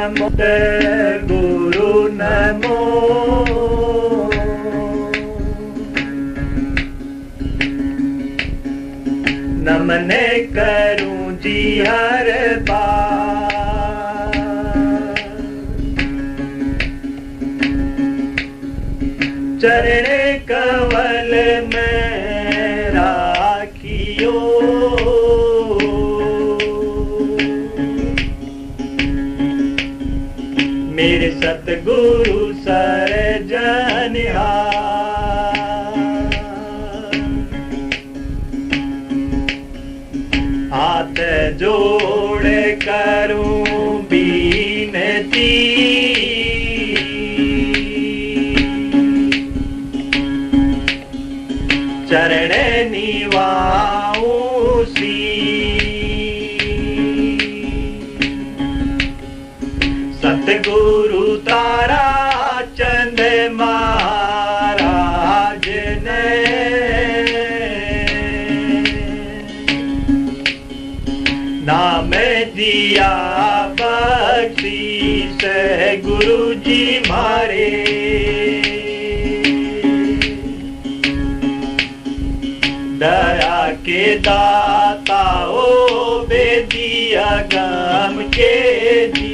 नमो गुरु नमो नमन करूं जी हर बार चरण कमल में राखियो मेरे सतगुरु सरजनहार हाथ जोड़ करूं बीनती चरण निवाऊं सी सतगुरु तारा चंद महाराज ने नाम दिया बख्शीश गुरु जी मारे दया के दाता ओ बेदिया गम के जी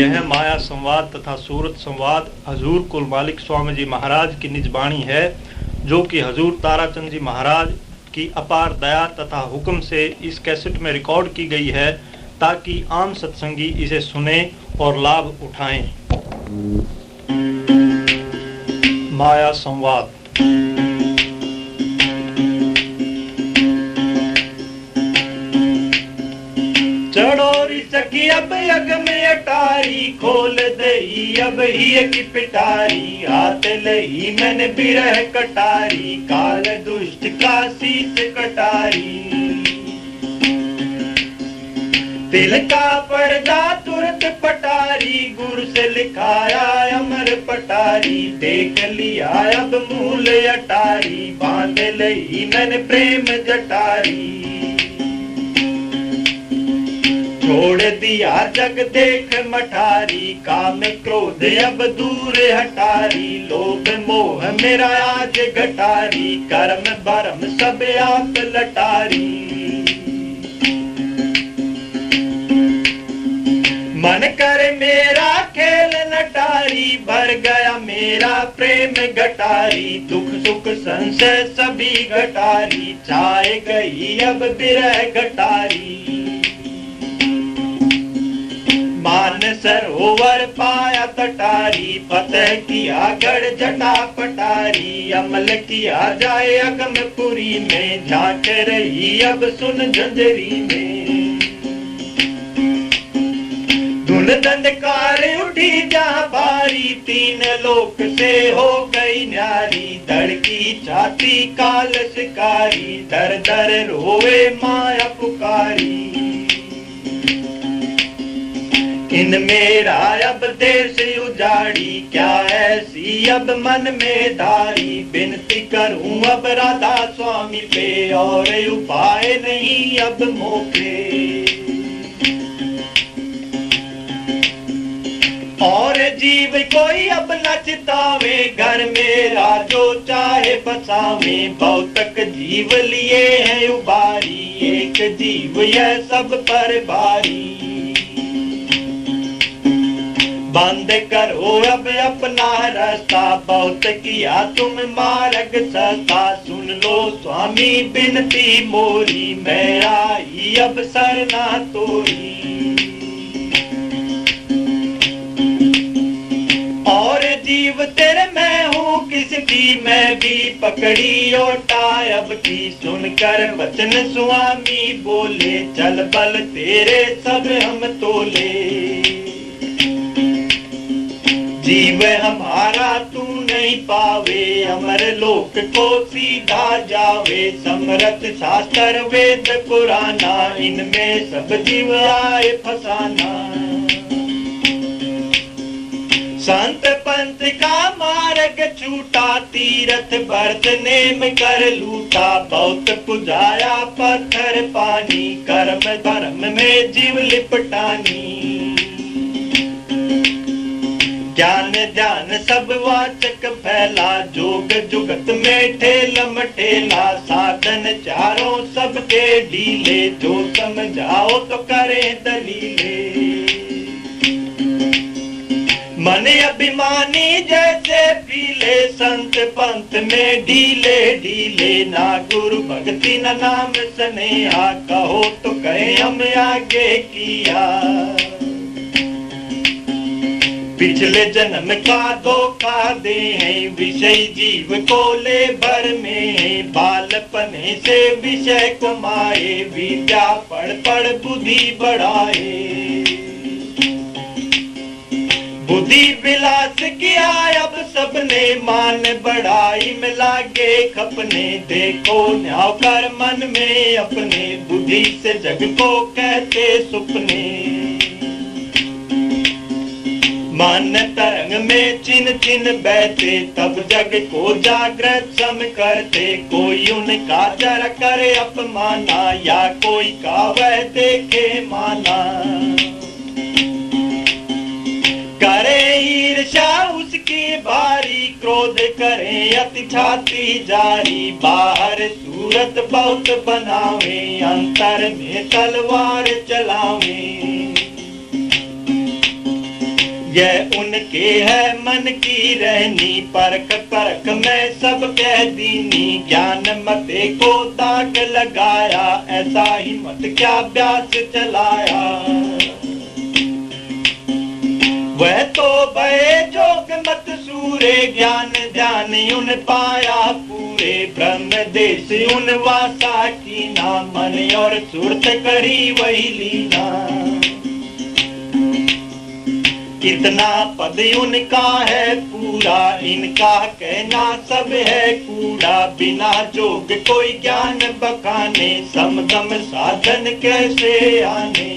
यह माया संवाद तथा सूरत संवाद हजूर कुल मालिक स्वामी जी महाराज की निज वाणी है, जो कि हजूर ताराचंद जी महाराज की अपार दया तथा हुक्म से इस कैसेट में रिकॉर्ड की गई है, ताकि आम सत्संगी इसे सुने और लाभ उठाएं। माया संवाद। चढ़ोरी सखी अब यग में अटारी खोल दई अब ही की पिटारी हाथ लई मैंने बिरह कटारी काल दुष्ट का शीश कटारी तिल का पर्दा तुरंत पटारी गुरु से लिखाया अमर पटारी देख लिया अब मूल अटारी बांध लई मैंने प्रेम जटारी छोड़ दिया जग देख मठारी काम क्रोध अब दूर हटारी लोभ मोह मेरा आज घटारी कर्म भरम सब आप लटारी मन कर मेरा खेल नटारी भर गया मेरा प्रेम घटारी दुख सुख संशय सभी घटारी छाए गई अब बिरह घटारी मान सरोवर पाया तटारी फतेह किया गढ़ जटा पटारी अमल किया जाए अगमपुरी में झांक रही अब सुन झंझरी में धुन दंडकार उठी जहाँ भारी तीन लोक से हो गई न्यारी धड़की छाती काल शिकारी दर दर रोवे माया पुकारी इन मेरा अब देश उजाड़ी क्या ऐसी अब मन में धारी विनती करूं अब राधा स्वामी पे और उपाय नहीं अब मौके और जीव कोई अब न चितावे घर मेरा जो चाहे बसावे बहुतक जीव लिए हैं उबारी एक जीव यह सब पर भारी बंद करो अब अपना रास्ता बहुत किया तुम मार्ग सस्ता सुन लो स्वामी बिनती मोरी मैं आई अब सरना तोरी और जीव तेरे मैं हूँ किसकी मैं भी पकड़ी ओटा अब की सुनकर वचन स्वामी बोले चल बल तेरे सब हम तोले जीव हमारा तू नहीं पावे अमर लोक को सीधा जावे समरथ शास्त्र वेद पुराना इनमें सब जीव आए फसाना संत पंथ का मार मार्ग छूटा तीरथ व्रत नेम कर लूटा बहुत पुजाया पत्थर पानी कर्म धर्म में जीव लिपटानी ज्ञान ध्यान सब वाचक फैला जोग जुगत में ठेलम ठेला साधन चारों सबके ढीले जो समझाओ तो करे दलीले मन अभिमानी जैसे पीले संत पंथ में ढीले ढीले ना गुरु भक्ति न नाम स्नेहा कहो तो कहे हम आगे किया पिछले जन्म का धोखा दे हैं विषय जीव को ले भर में बालपने से विषय कमाए विद्या पढ़ पढ़ बुद्धि बढ़ाए बुद्धि विलास किया अब सबने मान बढ़ाई में लागे खपने देखो न्याव कर मन में अपने बुद्धि से जग को कहते सुपने मन तरंग में चिन चिन बैठे तब जग को जागृत सम करते कोई उनका जरा करे अपमाना या कोई का वह देखे माना करे ईर्षा उसकी भारी क्रोध करे अति छाती जारी बाहर सूरत बहुत बनावे अंतर में तलवार चलावे यह उनके है मन की रहनी परख परख में सब कह दीनी ज्ञान मते को दाग लगाया ऐसा ही मत क्या अभ्यास चलाया वह तो भय जोग मत सूरे ज्ञान ध्यान उन पाया पूरे ब्रह्म देश उन वासा की ना मन और सुरत करी वही लीना कितना पद उनका है पूरा इनका कहना सब है कूड़ा बिना जोग कोई ज्ञान बखाने समदम साधन कैसे आने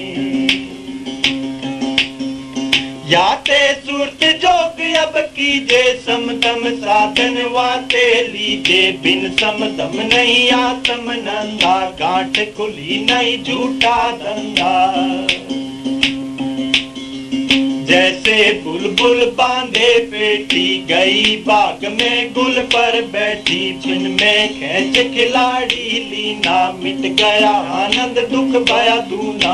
याते सुरत जोग अब कीजे समदम साधन वाते लीजे बिन समदम नहीं आत्म नंदा गांठ खुली नहीं झूठा धंधा जैसे बुलबुल बांधे पेटी गई बाग में गुल पर बैठी छिन में खेच खिलाड़ी लीना मिट गया आनंद दुख भया दूना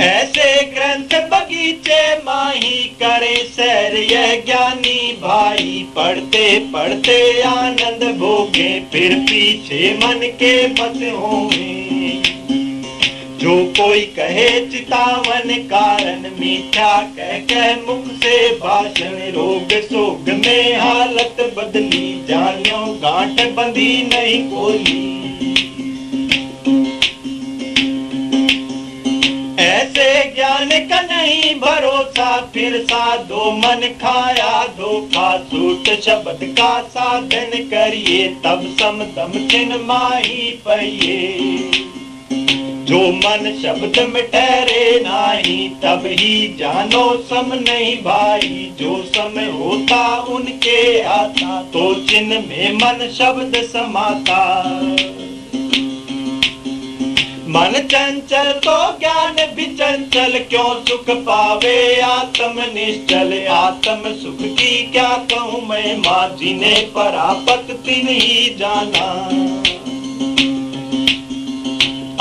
ऐसे ग्रंथ बगीचे माही करे सैर यह ज्ञानी भाई पढ़ते पढ़ते आनंद भोगे फिर पीछे मन के मत होंगे जो कोई कहे चितावन कारण मीठा कह कह मुख से भाषण रोग सोग में हालत बदली जानियो गांठ बंधी नहीं खोली ऐसे ज्ञान का नहीं भरोसा फिर साधो मन खाया धोखा सूट शब्द का साधन करिए तब समदम चिन्ह माही पहिए जो मन शब्द में ठहरे नहीं तब ही जानो सम नहीं भाई जो समय होता उनके आता तो चिन्ह में मन शब्द समाता मन चंचल तो ज्ञान भी चंचल क्यों सुख पावे आत्म निश्चल आत्म सुख की क्या कहूँ मैं माँ जिन्हें परापत तिन ही जाना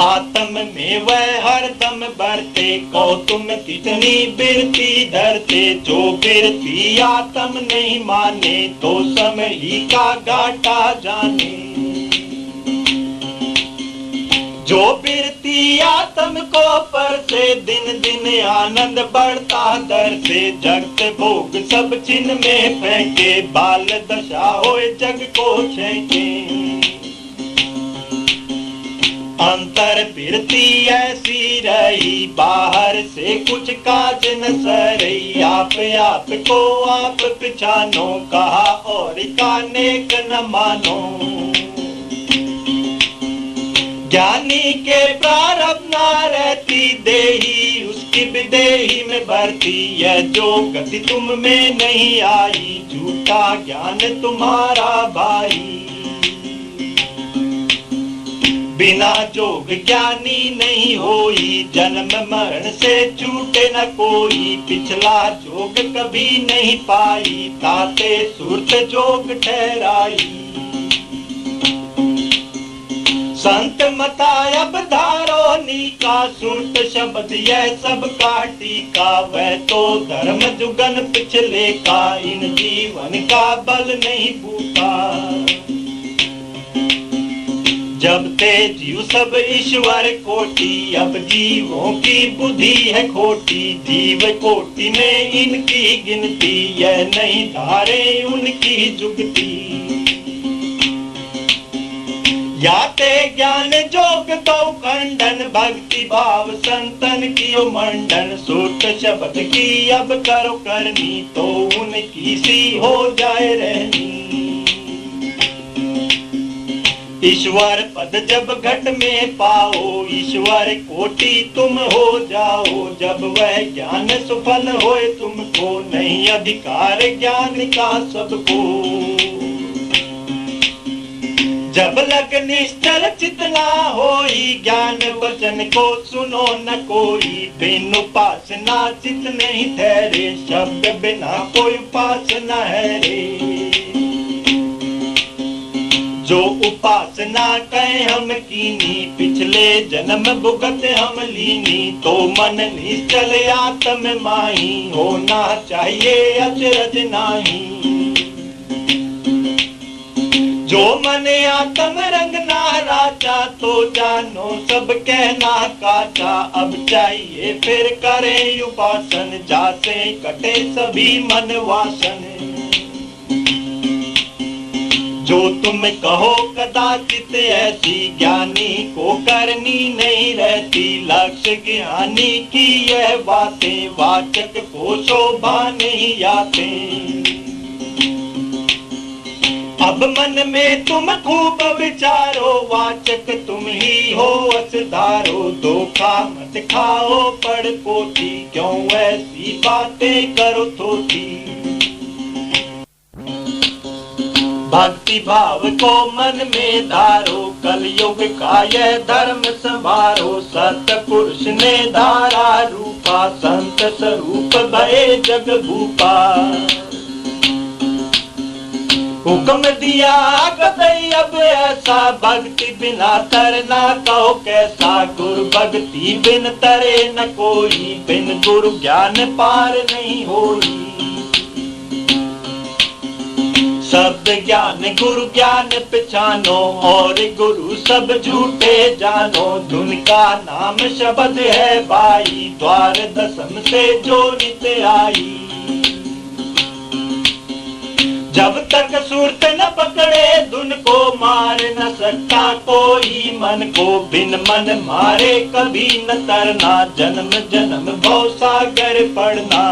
आत्म में वह हरदम बरते को तुम कितनी बिरती धरते जो बिरती आत्म नहीं माने तो समय ही का घाटा जाने जो बिरती आत्म को पर से दिन दिन आनंद बढ़ता दर से जगत भोग सब चिन्ह में फेंके बाल दशा होए जग को छेके अंतर बिरती ऐसी रही बाहर से कुछ काज न सरई आप को आप पहचानो कहा और का नेक न मानो ज्ञानी के प्रारब्ध न रहती देही उसके की विदेही में भरती, यह जो गति तुम में नहीं आई, झूठा ज्ञान तुम्हारा भाई। बिना जोग ज्ञानी नहीं होई, जन्म मरण से छूटे न कोई, पिछला जोग कभी नहीं पाई, ताते सुरत जोग ठहराई। संत मतायब धारो नीका, सुरत शब्द यह सब का टीका, वह तो धर्म जुगन पिछले का, इन जीवन का बल नहीं भूखा। जब ते जीव सब ईश्वर कोटि, अब जीवों की बुद्धि है खोटी, जीव कोटि में इनकी गिनती, यह नहीं धारे उनकी जुगती। याते ज्ञान जोग तो खंडन, भक्ति भाव संतन की मंडन, सुरत शब्द की अब करो करनी, तो उनकी सी हो जाए रहनी। ईश्वर पद जब घट में पाओ, ईश्वर कोटि तुम हो जाओ, जब वह ज्ञान सफल होए तुमको, नहीं अधिकार ज्ञान का सबको। जब लग निश्चल चितना होई, ज्ञान वचन को सुनो न कोई, बिन उपासना चित नहीं ठहरे, शब्द बिना कोई उपासना है रे। जो उपासना कहे हम कीनी, पिछले जन्म भुगत हम लीनी, तो मन निश्चल आत्म माही, होना चाहिए अचरज नाही। जो मन आत्म रंग ना राजा, तो जानो सब कहना काचा, अब चाहिए फिर करें उपासन, जासे कटे सभी मन वासन। जो तुम कहो कदाचित ऐसी, ज्ञानी को करनी नहीं रहती, लक्ष्य ज्ञानी की यह बातें, वाचक को शोभा नहीं आते। अब मन में तुम खूब विचारो, वाचक तुम ही हो असधारो, धोखा मत खाओ पड़ पोती, क्यों ऐसी बातें करो थोती। भक्ति भाव को मन में धारो, कलयुग का यह धर्म संभारो, सतपुरुष ने धारा रूपा, संत स्वरूप भये जग भूपा। हुक्म दिया कदई अब ऐसा, भक्ति बिना तरना कहो कैसा, गुरु भक्ति बिन तरे न कोई, बिन गुरु ज्ञान पार नहीं होई। शब्द ज्ञान गुरु ज्ञान पहचानो, और गुरु सब झूठे जानो, धुन का नाम शब्द है भाई, द्वार दसम से जो नित आई। जब तक सुरत न पकड़े धुन को, मार न सकता कोई मन को, बिन मन मारे कभी न तरना, जन्म जन्म भव सागर पड़ना।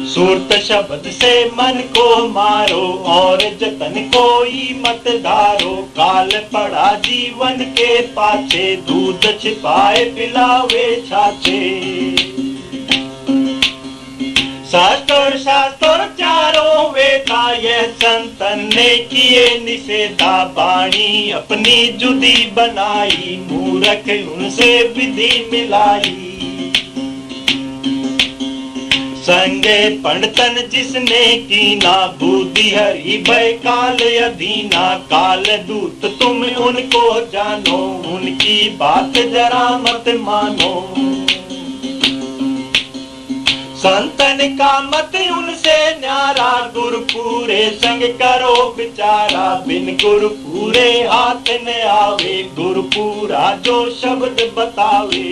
सुरत शब्द से मन को मारो, और जतन कोई मत धारो, काल पड़ा जीवन के पाछे, दूध छिपाए पिलावे छाछे। शास्त्र चारों वेदा, यह संतन ने किए निषेधा, बाणी अपनी जुदी बनाई, मूर्ख उनसे विधि मिलाई। संगे पंडितन जिसने कीना, बुद्धि हरि भय काल अधीना, काल दूत तुम उनको जानो, उनकी बात जरा मत मानो। संतन का मत उनसे न्यारा, गुरु पूरे संग करो विचारा, बिन गुरु पूरे हाथ न आवे, गुरु पूरा जो शब्द बतावे।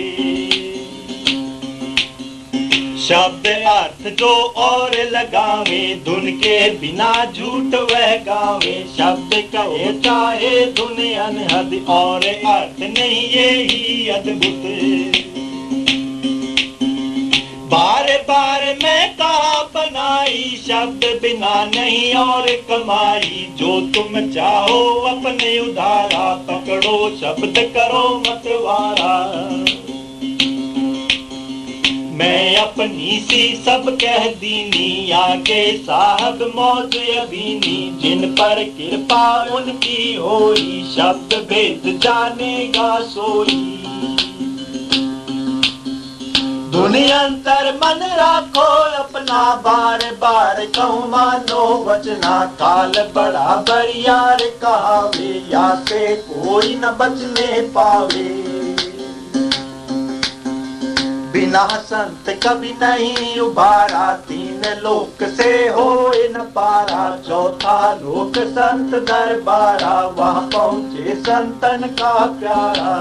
शब्द अर्थ जो और लगावे, धुन के बिना झूठ वह गावे, शब्द कहे चाहे धुन अनहद, और अर्थ नहीं यही अद्भुत। बार बार मैं कहा बनाई, शब्द बिना नहीं और कमाई, जो तुम चाहो अपने उधारा, पकड़ो शब्द करो मतवारा। मैं अपनी सी सब कह दीनी, आगे साहब मौज अबीनी, जिन पर कृपा उनकी होई, शब्द भेद जानेगा सोई। दुनिया अंतर मन राखो अपना, बार बार कहूँ मानो वचना, काल बड़ा बरियार कहावे, या से कोई न बचने पावे। बिना संत कभी नहीं उबारा, तीन लोक से होए न पारा, चौथा लोक संत दरबारा, वहाँ पहुँचे संतन का प्यारा।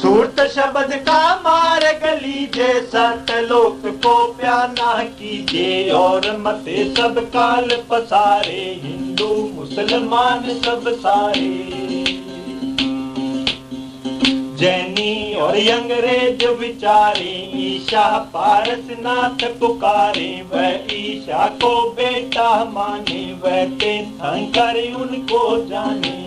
सूरत शब्द का मार्ग लीजे, सतलोक को प्यार ना कीजिए, और मते सब काल पसारे, हिंदू मुसलमान सब सारे। जैनी और अंग्रेज विचारे, ईशा पारसनाथ पुकारे, वह ईशा को बेटा माने, वह तीर्थंकर उनको जाने।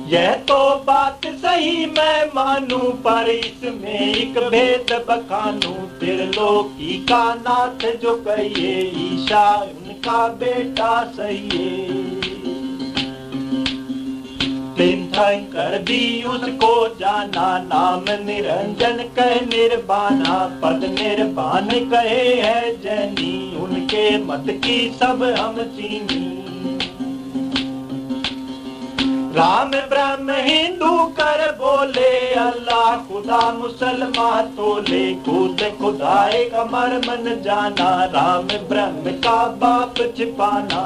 यह तो बात सही मैं मानू, पर इसमें एक भेद बखानू, त्रिलोकी का नाथ जो कहिए, ईशा उनका बेटा सही। तीर्थंकर भी उसको जाना, नाम निरंजन कह निर्वाणा, पद निर्वाण कहे है जैनी, उनके मत की सब हम चीनी। राम ब्रह्म हिंदू कर बोले, अल्लाह खुदा मुसलमान तोले, खुद खुदाए का मर्म न जाना, राम ब्रह्म का बाप छिपाना।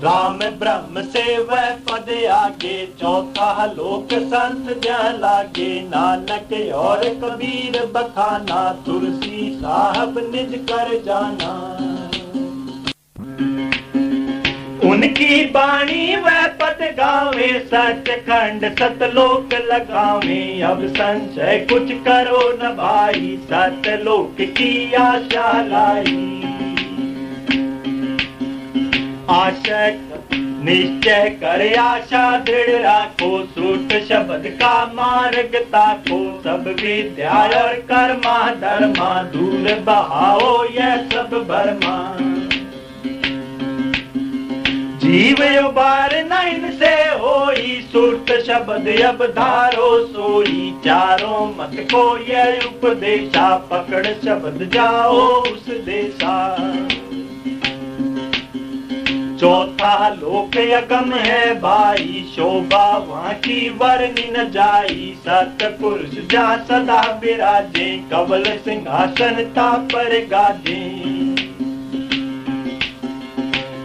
राम ब्रह्म से वह पद आगे, चौथा लोक संत जहाँ लागे, नानक और कबीर बखाना, तुलसी साहब निज कर जाना। उनकी बाणी वह पद गावे, सचखंड सतलोक लगावे, अब संशय कुछ करो न भाई, सतलोक की आशा लाई। आशा निश्चय करे आशा दृढ़ राखो, श्रुत शब्द का मार्ग ताको, सब विद्या और कर्मा धर्मा, दूर बहाओ यह सब भरमा। जीव उबार न इनसे होई, सुरत शब्द अब धारो सोई, चारों मत को यह उपदेशा, पकड़ शब्द जाओ उस देशा। चौथा लोक अगम है भाई, शोभा वहाँ की वर्णि न जाई, सतपुरुष जा सदा विराजे, कवल सिंहासन ता पर गाजे।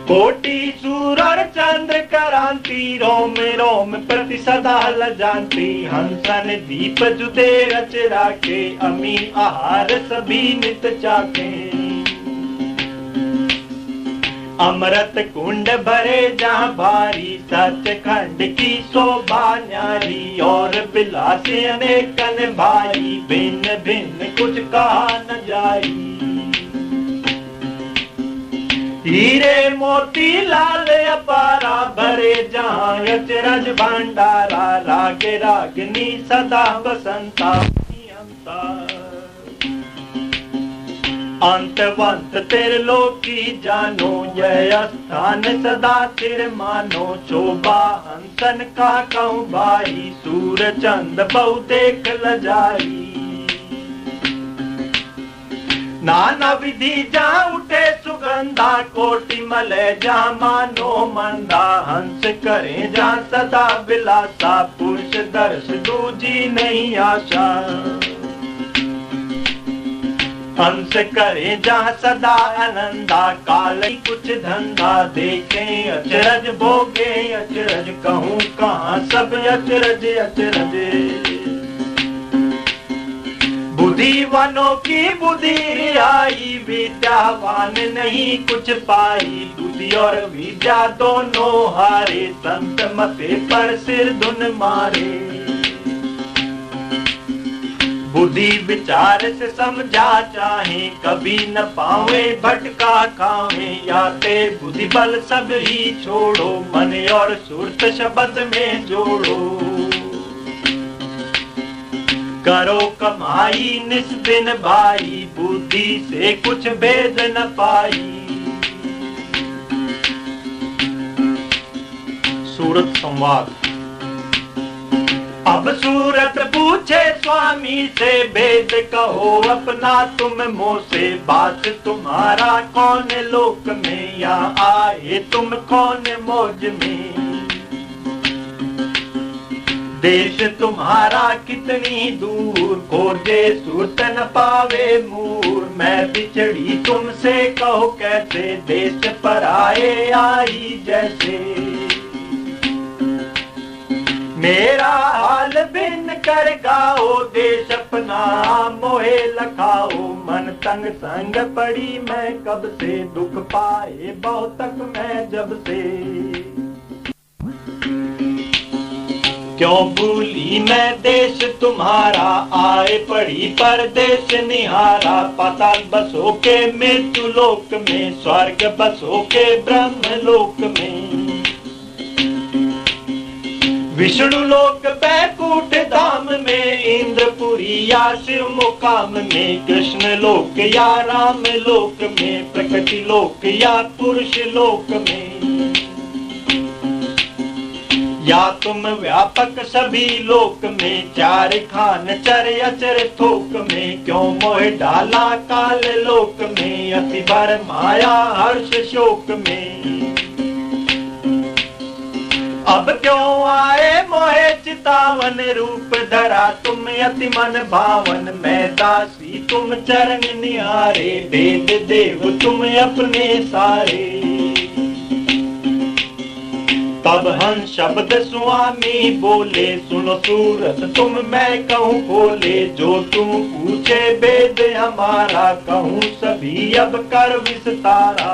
कोटि सूर और चंद्र करांति, रोम रोम प्रति सदा लजांति, हंसन दीप जुदे रच राखे, अमी आहार सभी नित चाखे। अमृत कुंड भरे जहाँ भारी, सचखंड की शोभा न्यारी, और बिलास अनेकन भाई, भिन्न भिन्न कुछ कहा न जाई। हीरे मोती लाल अपारा, भरे जहाँ अचरज भंडारा, रागे रागनी सदा बसंता अंतवंत त्रिलोकी जानो, यह स्थान सदा तिर मानो, शोभा हंसन का कहूँ भाई, सूर चंद बहु देख लजाई। नाना विधि जहाँ उठे सुगंधा, कोटि मलय जहाँ मानो मंदा, हंस करे जहाँ सदा विलासा, पुरुष दर्श दूजी नहीं आशा। हंस करे जहाँ सदा आनंदा, काल कुछ धंधा, देखे अचरज भोगे अचरज, कहूँ कहाँ सब अचरज अचरज। बुद्धिवानों की बुद्धि आई, विद्यावान नहीं कुछ पाई, बुद्धि और विद्या दोनों हारे, संत मते पर सिर धुन मारे। बुद्धि विचार से समझा चाहे, कभी न पावे भटका खावे। या ते बुद्धि बल सब ही छोड़ो, मन और सुरत शब्द में जोड़ो। करो कमाई निस दिन भाई, बुद्धि से कुछ भेद न पाई। सूरत संवाद। अब सूरत पूछे स्वामी से, भेद कहो अपना तुम मोह से। बात तुम्हारा कौन लोक में, या आए तुम कौन मौज में। देश तुम्हारा कितनी दूर, खोजे सूरत न पावे मूर। मैं बिछड़ी तुमसे कहो कैसे, देश पर आए आई जैसे। मेरा हाल बिन कर गाओ, देश अपना मोहे लखाओ। मन तंग संग पड़ी मैं कब से, दुख पाए बहुत तक मैं जब से। क्यों भूली मैं देश तुम्हारा, आए पड़ी परदेश निहारा। पाताल बसो के मृत्यु लोक में, स्वर्ग बसो के ब्रह्म लोक में। विष्णु लोक बैकुंठ धाम में, इंद्रपुरी या शिव मुकाम में। कृष्ण लोक या राम लोक में, प्रकृति लोक या पुरुष लोक में। या तुम व्यापक सभी लोक में, चार खान चर अचर थोक में। क्यों मोह डाला काल लोक में, अति भर माया हर्ष शोक में। अब क्यों आए मोहे चितावन, रूप धरा तुम अति मन भावन। मैं दासी तुम चरण निहारे, वेद देव तुम अपने सारे। तब हम शब्द स्वामी बोले, सुनो सूरत तुम मैं कहूँ खोले। जो तुम पूछे वेद हमारा, कहूँ सभी अब कर विस्तारा।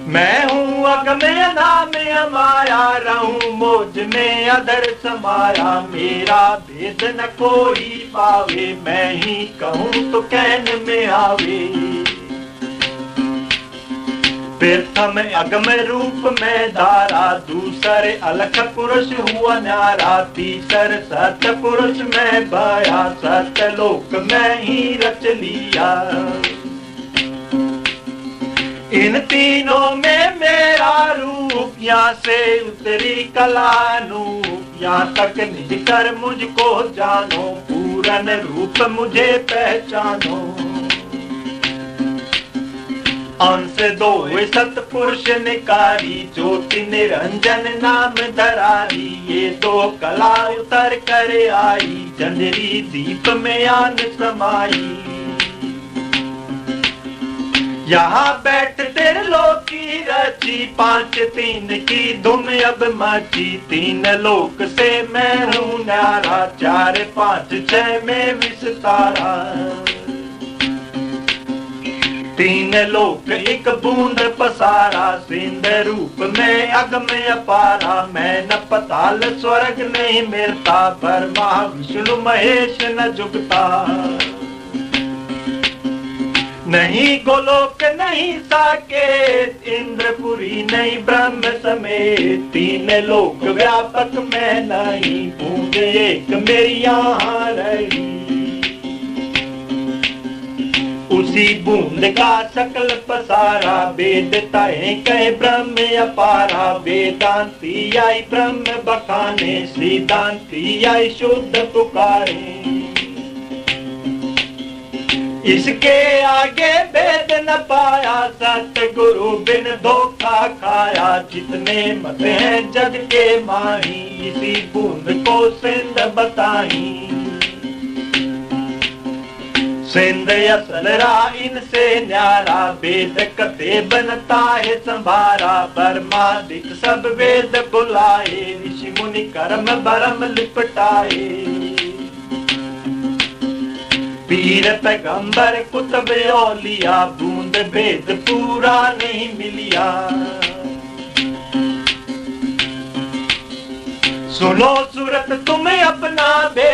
मैं हूँ अगमे नाम अमाया, रहूं मौज में अधर समाया। मेरा भेद न कोई पावे, मैं ही कहूँ तो कहने में आवे। प्रथम अगम रूप में धारा, दूसरे अलख पुरुष हुआ न्यारा। तीसर सत्य पुरुष में भया, सत्य लोक में ही रच लिया। इन तीनों में मेरा रूप, यहाँ से उतरी कलानूप। यहाँ तक निज कर मुझको जानो, पूरन रूप मुझे पहचानो। अंश दो सतपुरुष निकारी, ज्योति निरंजन नाम धरारी। ये दो कला उतर कर आई, जंजरी दीप में आन समाई। यहाँ बैठ तेरे लोक की रची, पांच तीन की धुम अब मची। तीन लोक से मैं हूँ न्यारा, चार पांच छह में विस्तारा। तीन लोक एक बूंद पसारा, सिंध रूप में अगम अपारा। मैं न पताल स्वर्ग नहीं मिलता, ब्रह्मा विष्णु महेश न जुगता। नहीं गोलोक नहीं साकेत, इंद्रपुरी नहीं ब्रह्म समेत। तीन लोक व्यापक मैं नहीं, बूंद एक मेरी यहाँ रही। उसी बूंद का सकल पसारा, वेद तय कहे ब्रह्म अपारा। वेदांती आई ब्रह्म बखाने, सिद्धांती आई शुद्ध पुकारे। इसके आगे वेद न पाया, सतगुरु बिन धोखा खाया। जितने मत हैं जग के माही, इसी बूंद को सिंध बताई। सिंध असलरा इनसे न्यारा, वेद कते बनता है संभारा। ब्रह्मादिक सब वेद बुलाए, ऋषि मुनि कर्म भरम लिपटाए। पीर पैगंबर कुतुब औलिया, बूंद भेद पूरा नहीं मिलिया। सुनो सूरत तुम अपना बे,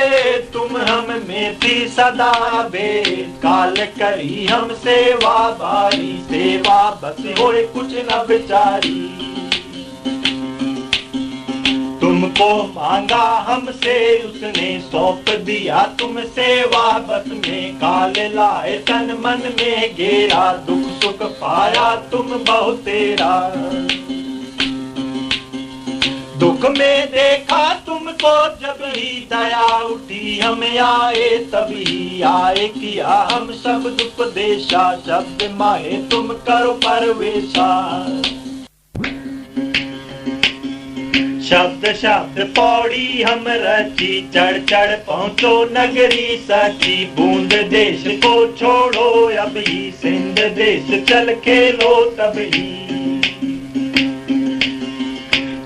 तुम हम में थी सदा बे, काल करी हम सेवा भारी, सेवा बस होए कुछ न बिचारी। तुमको मांगा हमसे उसने, सौंप दिया तुम सेवा बस में, काल लाए तन मन में घेरा, दुख सुख पाया तुम बहु तेरा। दुख में देखा तुमको जब ही दया उठी, हम आए तभी आए, किया हम सब उपदेशा, शब्द माए तुम करो परवेशा। शब्द शब्द पौड़ी हम रची, चढ़ चढ़ पहुंचो नगरी सची, बूंद देश को छोड़ो अभी, सिंध देश चल खेलो तभी।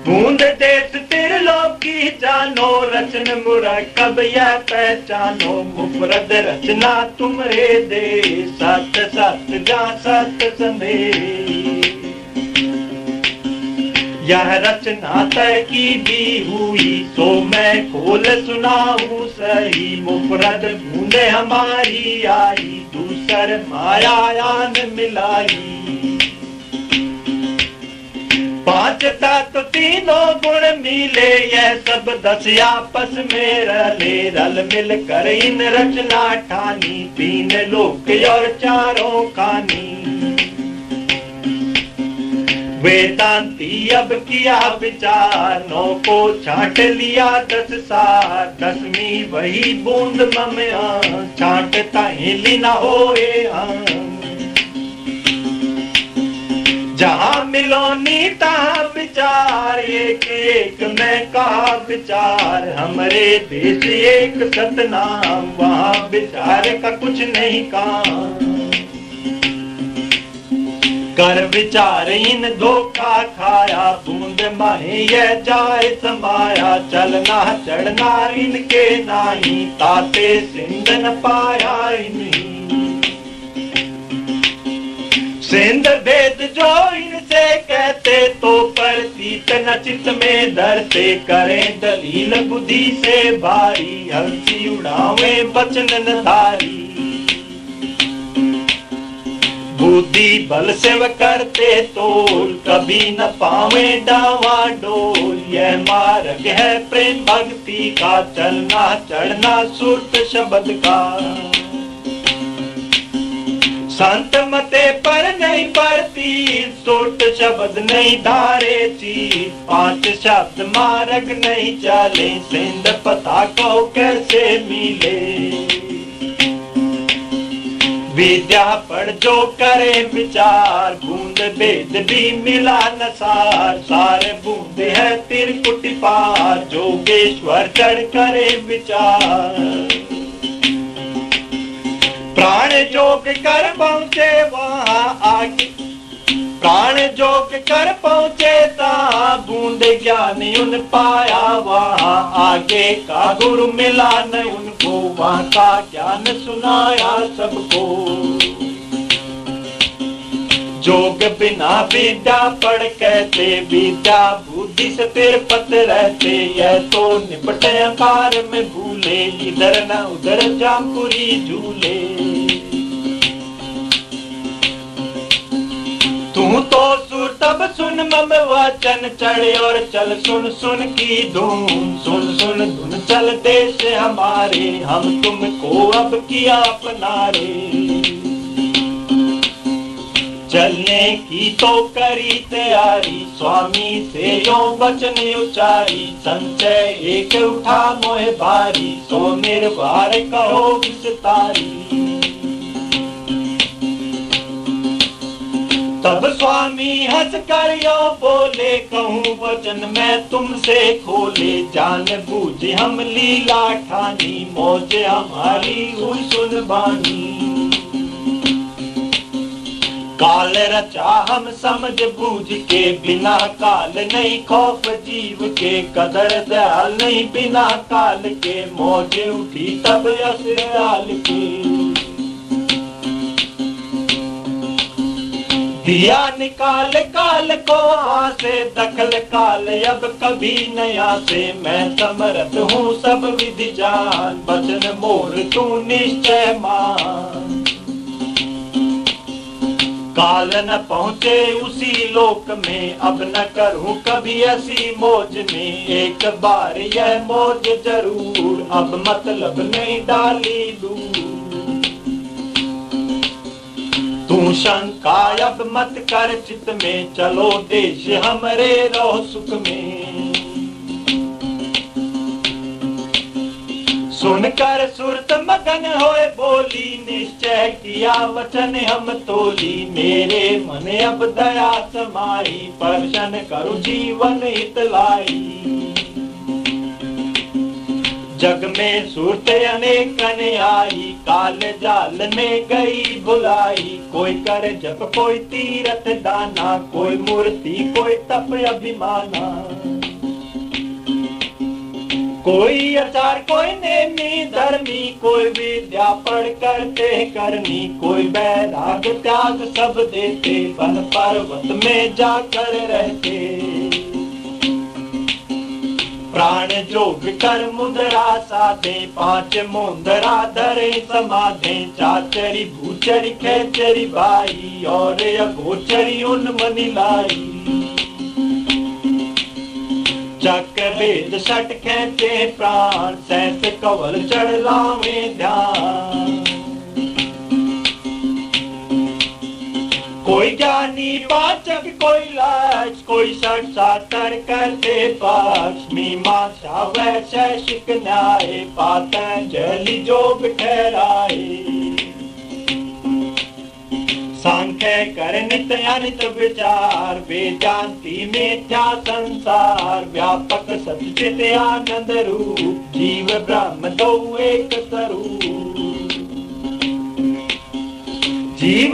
बूंद देश त्रिलोकी जानो, रचन मुरकब यह पहचानो, मुफरद रचना तुम्हारे देश, सत सत जा सत संदेश। यह रचना तय की भी हुई, तो मैं खोल सुनाऊं सही, मुफरद बूंदे हमारी आई, दूसर मायायान मिलाई। पांच तत्व तीनों गुण मिले, यह सब 10 आपस में रले, रल मिल कर इन रचना ठानी, 3 लोक और 4 खानी। वेदांती अब किया विचार, 9 को छांट लिया 10 सार, 10वीं वही बूंद ममया, छांटता हिली न होए हम। जहाँ मिलोनी तहाँ विचार, एक एक में कहा विचार, हमरे देश एक सतनाम, वहाँ विचार का कुछ नहीं काम। कर विचार इन धोखा खाया, बूंद माहे यह जाए समाया, चलना चढ़ना इनके नाही, ताते सिंध न पाया इन्हीं। सिंध भेद जो इनसे कहते, तो प्रतीत न चित्त में धरते, करें दलील बुद्धि से भारी, हंसी उड़ावे बचन न धारी। बुद्धि बल से व करते तोल, कभी न पावे डावा डोल, यह मार्ग है प्रेम भक्ति का, चलना चढ़ना सुरत शब्द का। संत मते पर नहीं पड़ती, सुरत शब्द नहीं धारे चीज, 5 शब्द मार्ग नहीं चले, सिंध पता को कैसे मिले। विद्या पढ़ जो करे विचार, बूंद भेद भी मिला न सार, सारे बूंद है त्रिकुटी पार, जोगेश्वर चढ़ करे विचार। प्राण जोग कर पहुँचे वहाँ आगे, प्राण जोग कर पहुँचे ता, बूंद ज्ञान उन पाया वहाँ, आगे का गुरु मिला न उनको, वहाँ का ज्ञान सुनाया सबको। जोग बिना विद्या पढ़ कहते, विद्या बुद्धि से तिरपत रहते, यह तो निपटे अंगार में भूले, इधर न उधर जामपुरी झूले। तू तो सुर तब सुन मम वचन, चढ़े और चल सुन सुन की धूम, सुन सुन धुन चल देश हमारे, हम तुमको अब किया अपना रे। चलने की तो करी तैयारी, स्वामी से यो वचन उचारी, संचय एक उठा मोह भारी, सो निर्वार कहो विस्तारी। तब स्वामी हंस कर यो बोले, कहूँ वचन मैं तुमसे खोले, जान बूझ हम लीला ठानी, मौज हमारी हुई सुन बानी। काल रचा हम समझ बूझ के, बिना काल नहीं खौफ जीव के, कदर दयाल नहीं बिना काल के, मौज उठी तब असराल के। दिया निकाल काल को वहां से, दखल काल अब कभी नया से। मैं समर्थ हूँ सब विधि जान, वचन मोर तू निश्चय मान। काल न पहुँचे उसी लोक में, अब न करूँ कभी ऐसी मौज में। एक बार यह मौज जरूर, अब मतलब नहीं डाली दूर। तू शंका अब मत कर चित में, चलो देश हमरे रहो सुख में। सुनकर सुरत मगन होए बोली, निश्चय किया वचन हम तोली। मेरे मन अब दया समाई, पर्शन करूं जीवन हित लाई। जग में सूरत अनेकन आई, काल जाल में गई भुलाई। कोई कर जप कोई तीरथ दाना, कोई मूर्ति कोई तप अभिमाना। कोई आचार कोई नेमी धर्मी, कोई विद्या पढ़ करते करनी। कोई बैराग त्याग सब देते, वन पर्वत में जाकर रहते। प्राण जोग कर मुद्रा साधे, पांच मुद्रा धरे समाधे। चाचरी भूचरी खेचरी बाई, और अगोचरी उन्मनी लाई। चक्र वेद सट खेचे प्राण, सहस कवल चढ़ लावे ध्यान। कोई ज्ञानी पाचक कोई लाज, कोई सठ सातर करते पाक्ष। मीमांसा वैशेषिक न्याय, पातंजलि जोग ठहराए। सांख्य कर नित अनित विचार, वेदांति मिथ्या संसार। व्यापक सच्चित आनंद रूप, जीव ब्रह्म दो एक स्वरूप। जीव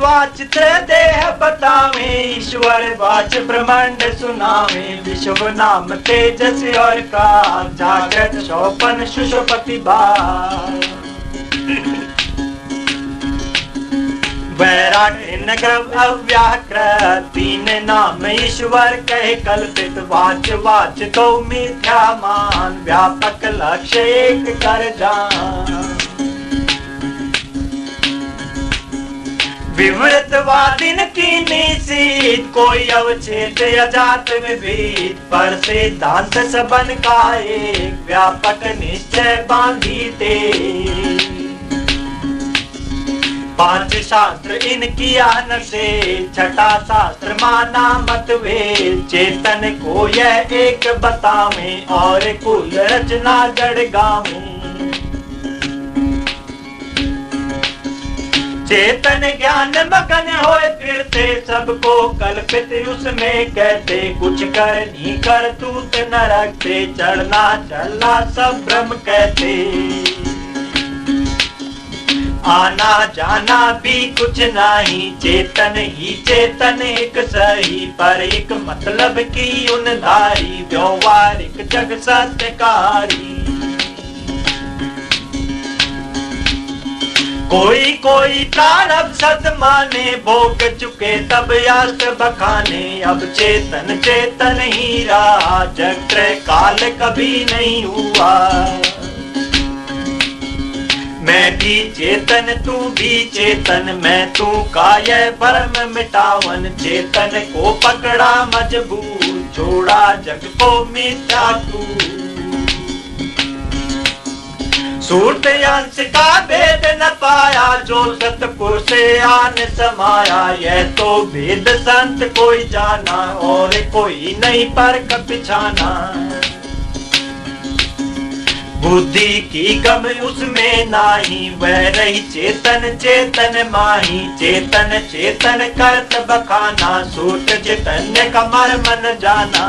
वाचित देह बतावे, ईश्वर वाच ब्रह्मांड सुनावे। विश्व नाम तेजस और का, जागृत शोपन सुषुप्ति बार। वैराट नगर अव्याकृत, तीन नाम ईश्वर कहे कल्पित। वाच वाच तो मिथ्या मान, व्यापक लक्ष्य एक कर जान। विवृतवादिन की निशीत, कोई अवच्छेद अजात विभेद। पर सिद्धांत सबन का एक, व्यापक निश्चय बांधीते। पांच शास्त्र इनकी आन से, छठा शास्त्र माना मतवेद। चेतन को यह एक बतावे, और कुल रचना जड़ गावे। चेतन ज्ञान मगन होए फिरते, सबको कल्पित उसमें कहते। कुछ कर नहीं कर तूत न रखते, चढ़ना चलना सब ब्रह्म कहते। आना जाना भी कुछ नहीं, चेतन ही चेतन एक सही। पर एक मतलब की उन धारी, व्यवहारिक जग सत्यकारी। कोई कोई प्रारब्ध सत माने, भोग चुके तब यास बखाने। अब चेतन चेतन ही रहा, चक्र काल कभी नहीं हुआ। मैं भी चेतन तू भी चेतन, मैं तू का यह भ्रम मिटावन। चेतन को पकड़ा मजबूर, छोड़ा जग को मिटा तू। सूरत अंश का भेद न पाया, जो सतपुर से आन समाया। यह तो भेद संत कोई जाना, और कोई नहीं पर कपिछाना। बुद्धि की गम उसमें नाही, वह रही चेतन चेतन माही। चेतन चेतन करत बखाना, सूरत चैतन्य का मर्म जाना।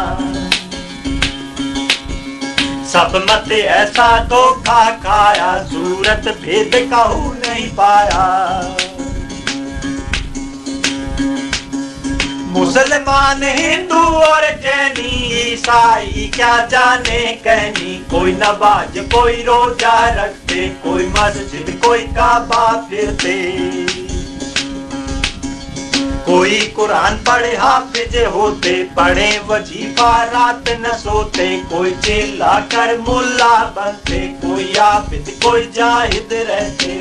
सब मत ऐसा धोखा खाया, सूरत भेद कहू नहीं पाया। मुसलमान हिंदू और जैनी ईसाई क्या जाने कहनी, कोई नमाज कोई रोजा रखते, कोई मस्जिद कोई काबा फिरते, कोई कुरान पढ़े हाफिज होते, पढ़े वजीफा रात न सोते, कोई चिल्ला कर मुल्ला बनते, कोई आबिद कोई जाहिद रहते,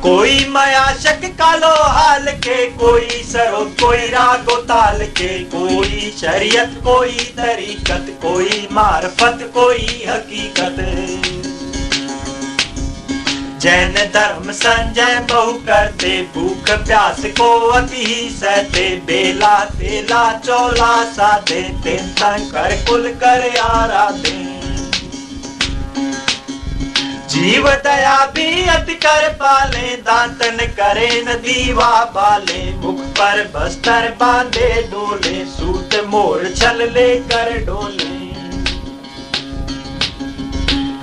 कोई मयाशक कालो हाल के, कोई सरो कोई रागो ताल के, कोई शरीयत कोई तरीकत, कोई मारफत कोई हकीकत। जैन धर्म संजय बहु करते, भूख प्यास को अति ही सहते, बेला तेला चौला साधे, तीन शंकर कुल कर आराधे, जीव दया भी अति कर पाले, दांतन करे न दीवा बाले, मुख पर बस्तर बांधे डोले, सूत मोर छल ले कर डोले,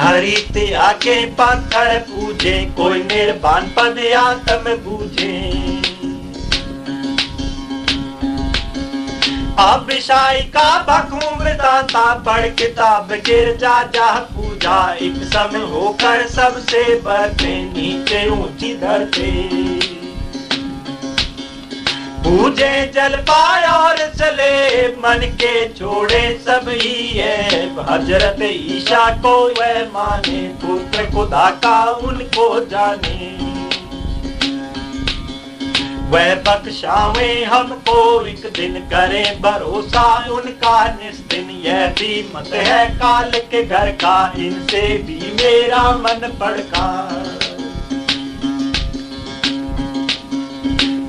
हरित आके पत्थर पूजे, कोई निर्वाण पद आत्म बूझे, अभिषाई का बखूमृताता, पढ़ किताब गिर जा जा पूजा, एक सम होकर सबसे बढ़ते, नीचे ऊंची धरते, पूजे जल पाए और चले, मन के छोड़े सब ही है, हजरत ईशा को वह माने, पुत्र खुदा का उनको जाने, वह बख्शावे हमको एक दिन, करे भरोसा उनका निस्दिन, यह भी मत है काल के घर का, इनसे भी मेरा मन भड़का,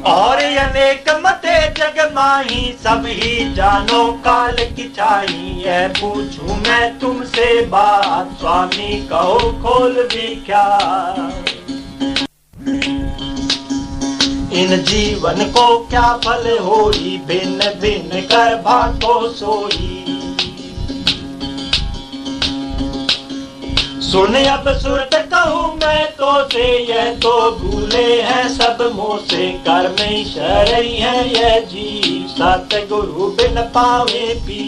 और अनेक मते जग माही, सब ही जानो काल की चाही, यह पूछूं मैं तुमसे बात, स्वामी कहो खोल भी क्या, इन जीवन को क्या फल होई, भिन्न भिन्न कर भाको सोई, सुन अब सुरत कहूँ मैं तो से, यह तो भूले हैं सब मोह से, कर्म ही शरई है यह जी, सतगुरु बिन पावे पी,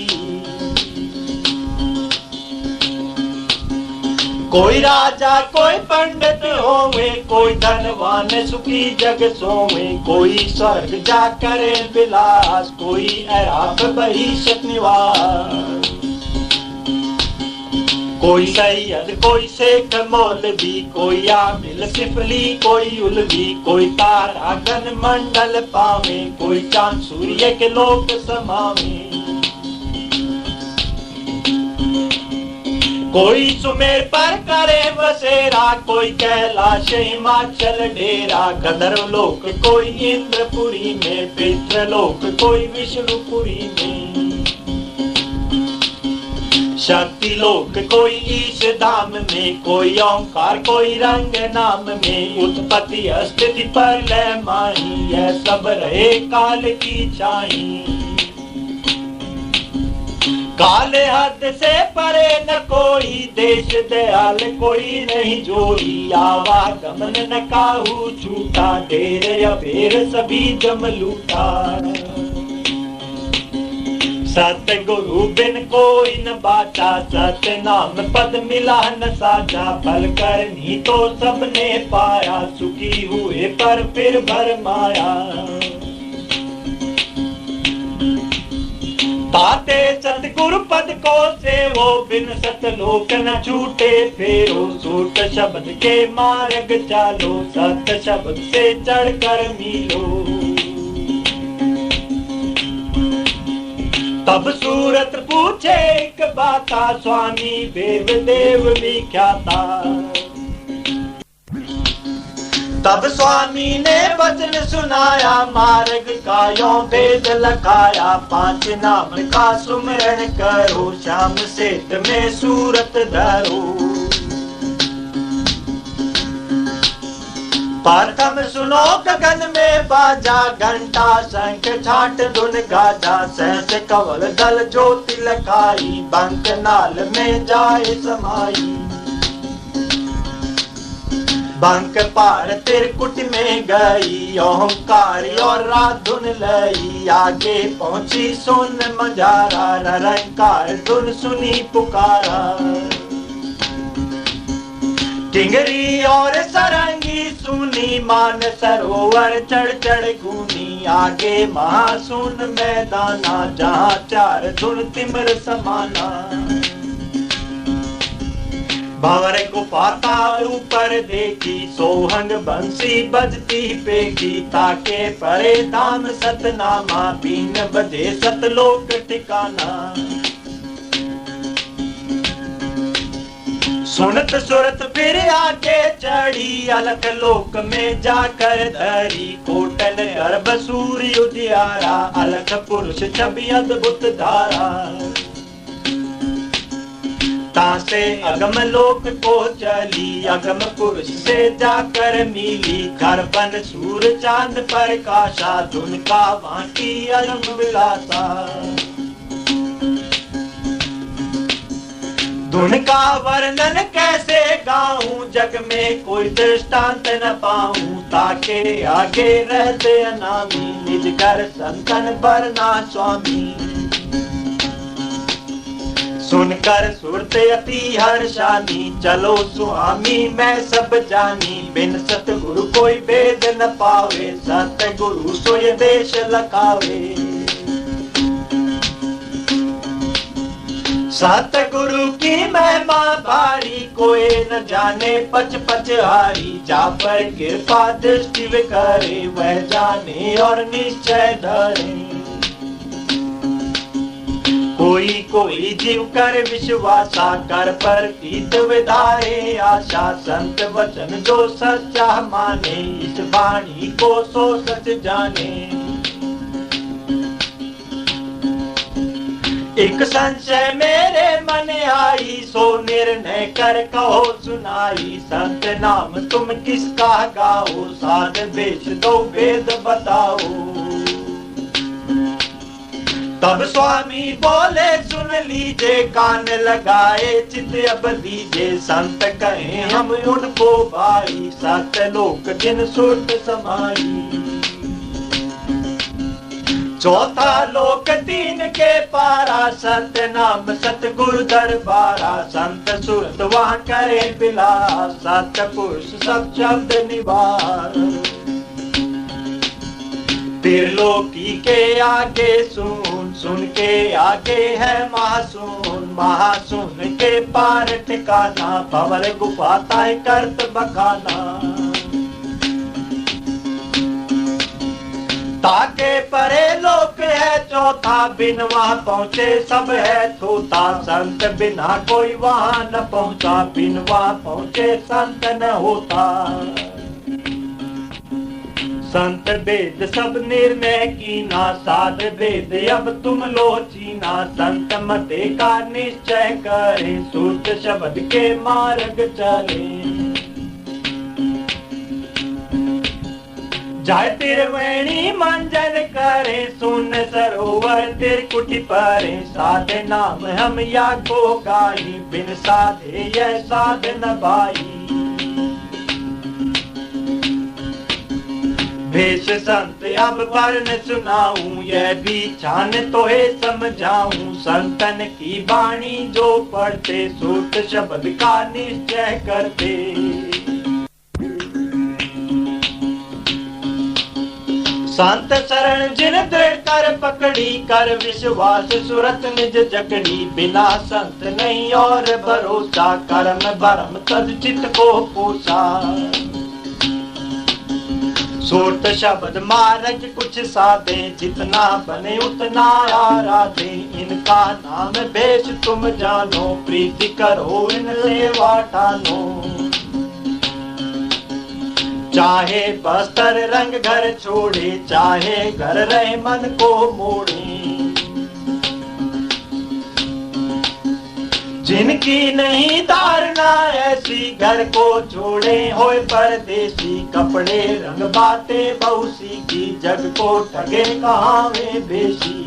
कोई राजा कोई पंडित होवे, कोई धनवान सुखी जग सोवे, कोई स्वर्ग जा करे विलास, कोई अराफ बहिष्ठ निवास, कोई सैयद कोई शेख मौलवी, कोई आमिल सिफली कोई उलवी, कोई तारा गन मंडल पावे, कोई चांद सूर्य के लोक समावे, कोई सुमेर पर करे बसेरा, कोई कैलाश हिमाचल डेरा, गंधर्व लोक कोई इंद्रपुरी में, पितृलोक कोई विष्णुपुरी में, शक्ति लोक कोई ईश धाम में, कोई ओंकार कोई रंग नाम में, उत्पत्ति स्थिति पर लय माही, यह सब रहे काल की चाही, काले हद से परे न कोई, देश दयाल कोई नहीं जोई, आवागमन न काहू छूटा, ढेर अबेर सभी जम लूटा, सतगुरु बिन कोई न बाचा, सत्य नाम पद मिला न साजा, फल करनी तो सबने पाया, सुखी हुए पर फिर भरमाया, ताते सतगुरु पद को सेवो, बिन सतलोक न छूटे फेरो, सूट शब्द के मार्ग चालो, सत्य शब्द से चढ़ कर मिलो, तब सूरत पूछे एक बाता, स्वामी देव देव विख्याता, तब स्वामी ने वचन सुनाया, मार्ग का यों भेद लखाया, 5 नाम का सुमरण करो, श्याम सेत में सूरत धरो, प्रथम सुनो गगन में बाजा, घंटा शंख छाट धुन गाजा, सहस कवल दल ज्योति लखाई, बंक नाल में जाए समाई, बंक पार तिरकुट में गई ओंकार और रात धुन लई, आगे पहुंची सुन मजारा रंकार धुन सुनी पुकारा। टिंगरी और सरंगी सुनी मान सरोवर चढ़ चढ़ गुनी, आगे महासुन मैदाना जहाँ चार धुन तिमर समाना। भंवर गुफा का ऊपर देखी सोहंग बंसी बजती पेगी, ताके परे धाम सतनामा 3 बजे सतलोक ठिकाना। सुनत सुरत फिर आगे चढ़ी अलख लोक में जाकर धरी, कोटल गर्भ सूर्य उजियारा अलख पुरुष छवि अद्भुत धारा। तासे अगम लोक को चली अगम पुरुष से जाकर मिली, खरबन सूर चांद प्रकाशा धुन का वाटी अरम विलासा। धुन का वर्णन कैसे गाऊं जग में कोई दृष्टांत न पाऊं, ताके आगे रहते अनामी निज घर संतन बरना स्वामी। सुनकर सुरते अति हर्षानी चलो स्वामी मैं सब जानी, बिन सतगुरु कोई भेद न पावे सतगुरु सोय देश लखावे। सतगुरु की महिमा भारी कोई न जाने पच पच हारी, जा पर कृपा दृष्टि करे वह जाने और निश्चय धरे। कोई कोई जीव कर विश्वासा कर पर प्रीत विधारे आशा, संत वचन जो सच्चा माने इस वाणी को सो सच जाने। एक संशय मेरे मन आई सो निर्णय कर कहो सुनाई, संत नाम तुम किसका गाओ साध बेच दो वेद बताओ। तब स्वामी बोले सुन लीजिए कान लगाए चित अब दीजिए, संत कहे हम उनको भाई सतलोक जिन सुरत समाई। चौथा लोक 3 के पारा सत नाम सतगुरु दरबारा, संत सुरत वहाँ करे बिलास सत पुरुष सब शब्द निवार। त्रिलोकी के आगे सुन सुन के आगे है महासुन, महासुन के पार ठिकाना भंवर गुफा ताय करत बखाना। ताके परे लोक है चौथा बिन वहाँ पहुँचे सब है थोता, संत बिना कोई वहाँ न पहुँचा बिन वहाँ पहुँचे संत न होता। संत वेद सब निर्णय कीना साध वेद अब तुम लो चीना, संत मते का निश्चय करे सूत शब्द के मार्ग चले। जाय त्रिवेणी मंजन करे सुन सरोवर तिरकुटी परे, साधे नाम हम या को गाई बिन साधे यह साध न भाई। भेष संत अब वर्ण सुनाऊं यह भी छान तो है समझाऊं, संतन की वाणी जो पढ़ते सूत शब्द का निश्चय करते। संत शरण जिन दृढ़ कर पकड़ी कर विश्वास सुरत निज जकड़ी, बिना संत नहीं और भरोसा कर्म भरम तद चित को पोसा। सूरत शब्द मार्ग कुछ साधे जितना बने उतना आराधे, इनका नाम भेष तुम जानो प्रीति करो इनसे वाठानो। चाहे बस्तर रंग घर छोड़े चाहे घर रहे मन को मोड़े, जिनकी नहीं धारणा ऐसी घर को छोड़े होए परदेसी, कपड़े रंग बातें बहुसी की जग को ठगे कहाँ में बेशी।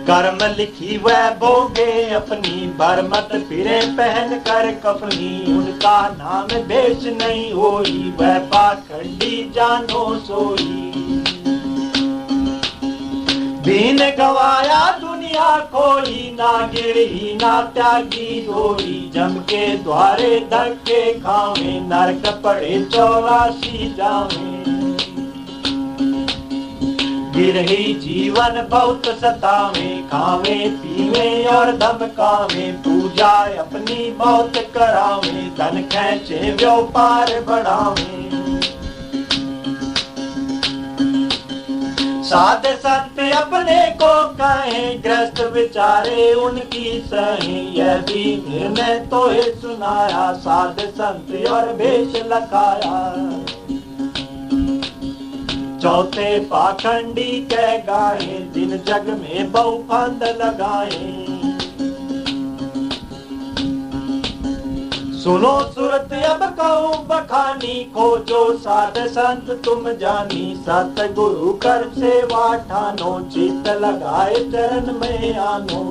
कर्म लिखी वह भोगे अपनी, भर मत फिरे पहन कर कफनी। उनका नाम देश नहीं होई, वह पाखंडी जानो सोई। दीन गवाया दुनिया कोई, ना गिरी ना त्यागी दोई। जम के द्वारे धक्के खावे, नरक पड़े 84 जावे। गिरही जीवन बहुत सतावे, खावे पीवे और धमकावे। पूजा अपनी मौत करावे, धन खेचे व्यापार बढ़ावे। साध संत अपने को कहे, ग्रस्त विचारे उनकी सहे। यह भी निर्णय तो है सुनाया, साध संत और भेष लखाया। चौथे पाखंडी कह गाए, दिन जग में बहु फंद लगाए। सुनो सुरत अब कहूँ बखानी, खोजो साध संत तुम जानी। सतगुरु कर सेवा ठानो, चित्त लगाए चरण में आनो।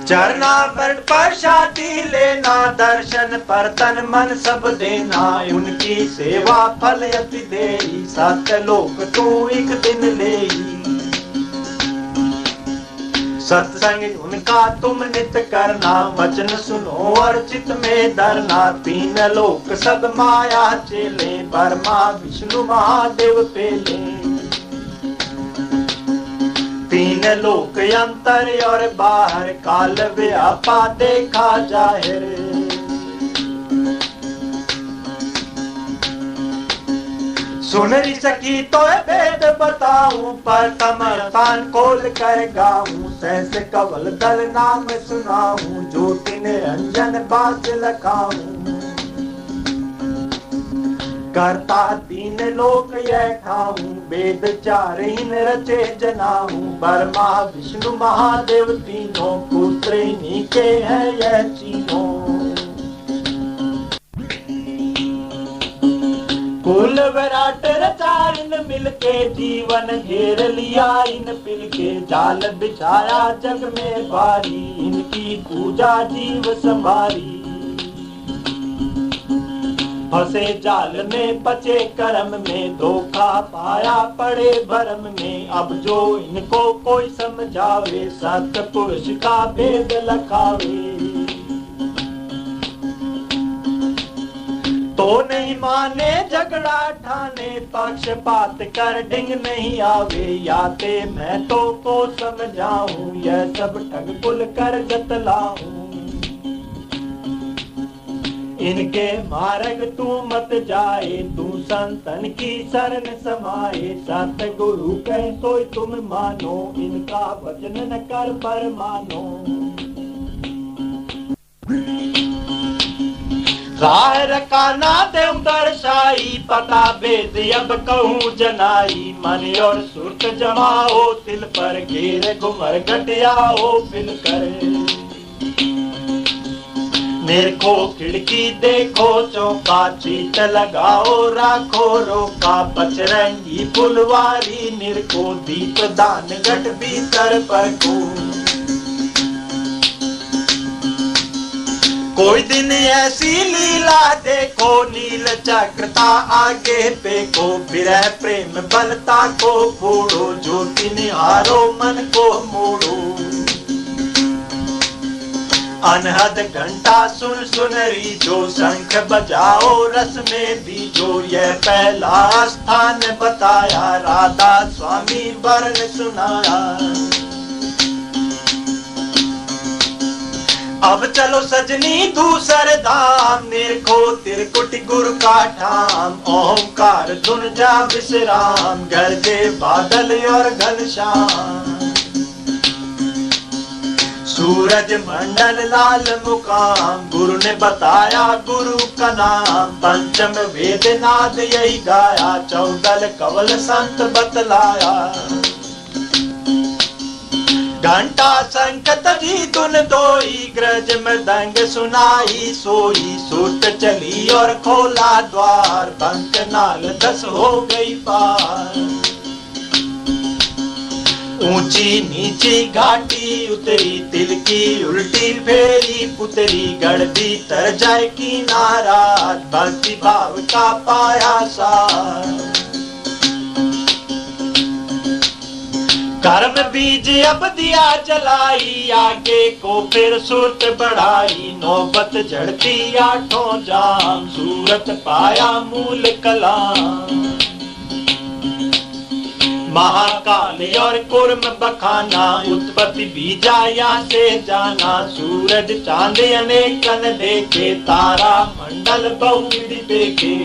चरना पर प्रसादी लेना, दर्शन पर तन मन सब देना। उनकी सेवा फल अति देई, सतलोक तू एक दिन लेई। सत्संग उनका तुम नित करना, वचन सुनो और चित में धरना। तीन लोक सब माया चेले, ब्रह्मा विष्णु महादेव पेले। तीन लोक अंतर और बाहर, काल व्यापा देखा जाहिर। सुन री सकी तो वेद बताऊं, प्रथम स्थान खोल कर गाऊं। सहस कवल दल नाम सुनाऊं, ज्योति निरंजन बात लखाऊं। करता तीन लोक यह ठाऊं, वेद चार इन रचे जनाऊं। ब्रह्मा विष्णु महादेव तीनों, पुत्र इन्हीं के हैं यह तीनों। कुल विराट रचा इन मिलके, जीवन घेर लिया इन पिल के। जाल बिछाया जग में भारी, इनकी पूजा जीव संभारी। फंसे जाल में बचे कर्म में, धोखा पाया पड़े भरम में। अब जो इनको कोई समझावे, सतपुरुष का भेद लखावे। तो नहीं माने झगड़ा ठाने, पक्षपात कर ढिंग नहीं आवे। याते मैं तो को समझाऊं, यह सब ठग कुल कर जतलाऊं। इनके मार्ग तू मत जाए, तू संतन की शरण समाए। सतगुरु कह तो तुम मानो, इनका वचन न कर पर मानो। राह रकाना देव दर्शाई, पता भेद अब कहूँ जनाई। मन और सुरत जमाओ तिल पर, घेर घुमर घटियाओ फिल कर। निरखो खिड़की देखो चौका, चीत लगाओ राखो रोका। बजरंगी फुलवारी निरखो, दीप दान घट भीतर पको। कोई दिन ऐसी लीला देखो, नील चक्रता आगे फेंको। विरह प्रेम बलता को फोड़ो, ज्योति निहारो मन को मोड़ो। अनहद घंटा सुन सुनरी जो, शंख बजाओ रस में बीजो। यह पहला स्थान बताया, राधा स्वामी वर्ण सुनाया। अब चलो सजनी दूसर धाम, निरखो तिरकुट गुरु का ठाम। ओंकार धुन जा विश्राम, गरजे बादल और घनश्याम। सूरज मंडल लाल मुकाम, गुरु ने बताया गुरु का नाम। पंचम वेद नाद यही गाया, चौदल कवल संत बतलाया। घंटा शंख तजी धुन दोई, ग्रज मृदंग सुनाई सोई। सुरत चली और खोला द्वार, बंक नाल 10 हो गई पार। ऊंची नीची घाटी उतरी, तिल की उल्टी फेरी पुतरी, गढ़ भीतर जाए किनारा, भक्ति भाव का पाया सार। कर्म बीज अब दिया जलाई, आगे को फिर सूरत बढ़ाई, नौबत झड़ती आठों जाम, सूरत पाया मूल कलाम। महाकाल और कुर्म बखाना, उत्पत्ति बीजा यहाँ से जाना, सूरज चांद अनेकन देखे, तारा मंडल बहुविध देखे।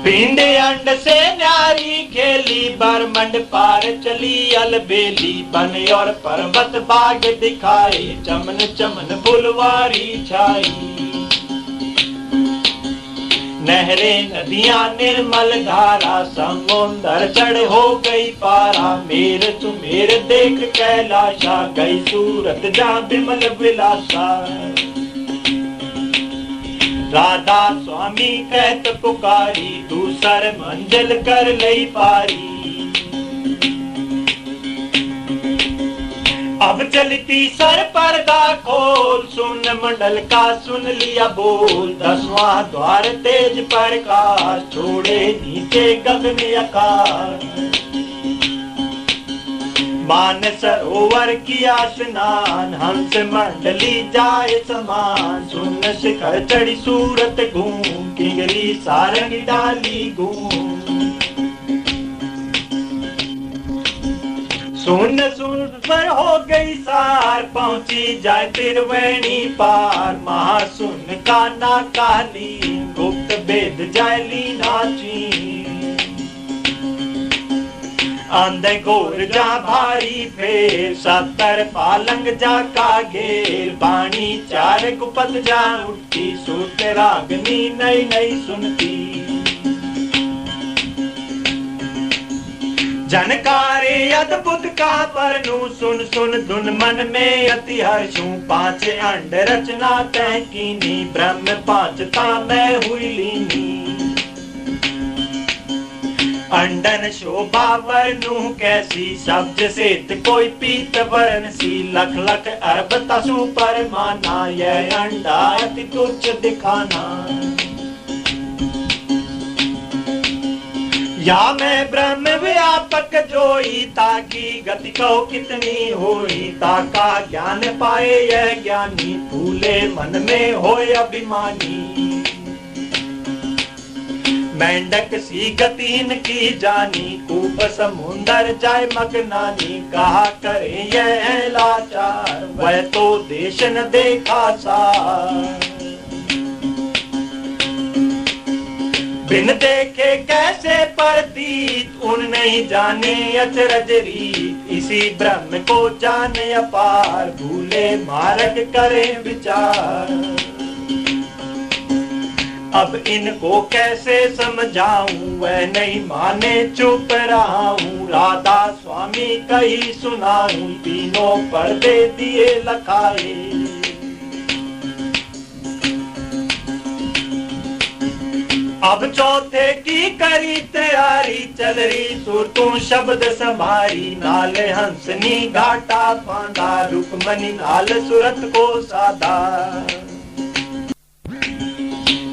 पिंड अंड से न्यारी खेली, ब्रह्मंड पार चली अलबेली, बन और पर्वत बाग दिखाए, चमन चमन फुलवारी छाई। नहरें नदियां निर्मल धारा, समुंदर चढ़ हो गई पारा, मेर सुमेर देख कैलाशा, गई सूरत जा बिमल विलासा। राधा स्वामी कहत पुकारी, दूसर मंजिल कर लई पारी। अब चलती सर पर्दा खोल, सुन मंडल का सुन लिया बोल, 10वां द्वार तेज प्रकाश, छोड़े नीचे गगन आकाश। मान सरोवर किया स्नान, हंस मंडली जाए समान, सुन शिखर चढ़ी सूरत घूम, किंगरी सारंग डाली घूम। सुन सुन पर हो गई सार, पहुंची जाए त्रिवेणी पार, महासुन का ना काली, गुप्त भेद जाए लीना चीन। अंधे घोर जा भारी फेर, 70 पालंग जा का घेर, बाणी चार गुपत जा उठती, सूत रागनी नई नई सुनती। जनकारे अद्भुत का परनु, सुन सुन धुन मन में अति हर्षू, 5 अंड रचना तय कीनी, ब्रह्म 5 ता मैं हुई लीनी। अंडन शोभा वर्णु कैसी, शब्द से कोई पीत वर्ण सी, लख लख अरब तसु पर माना, यह अंडा अति तुच्छ दिखाना। या मैं ब्रह्म व्यापक जोई, ताकि गति कहो कितनी होई, ताका ज्ञान पाए यह ज्ञानी, फूले मन में होए अभिमानी। मेंढक सी गतीन की जानी, कूप समुंदर जाए मगनानी, कहा करे यह लाचार, वह तो देश न देखा सार। बिन देखे कैसे प्रतीत, उन नहीं जाने अचरज रीत, इसी ब्रह्म को जाने अपार, भूले मार्ग करे विचार। अब इनको कैसे समझाऊं, वह नहीं माने चुप रहा हूँ, राधा स्वामी कही सुनाऊं, तीनों पर्दे दिए लखाए। अब चौथे की करी तैयारी, चल रही सुरतों शब्द संभारी, नाले हंसनी घाटा बांधा, रुकमनी नाल सूरत को साधा।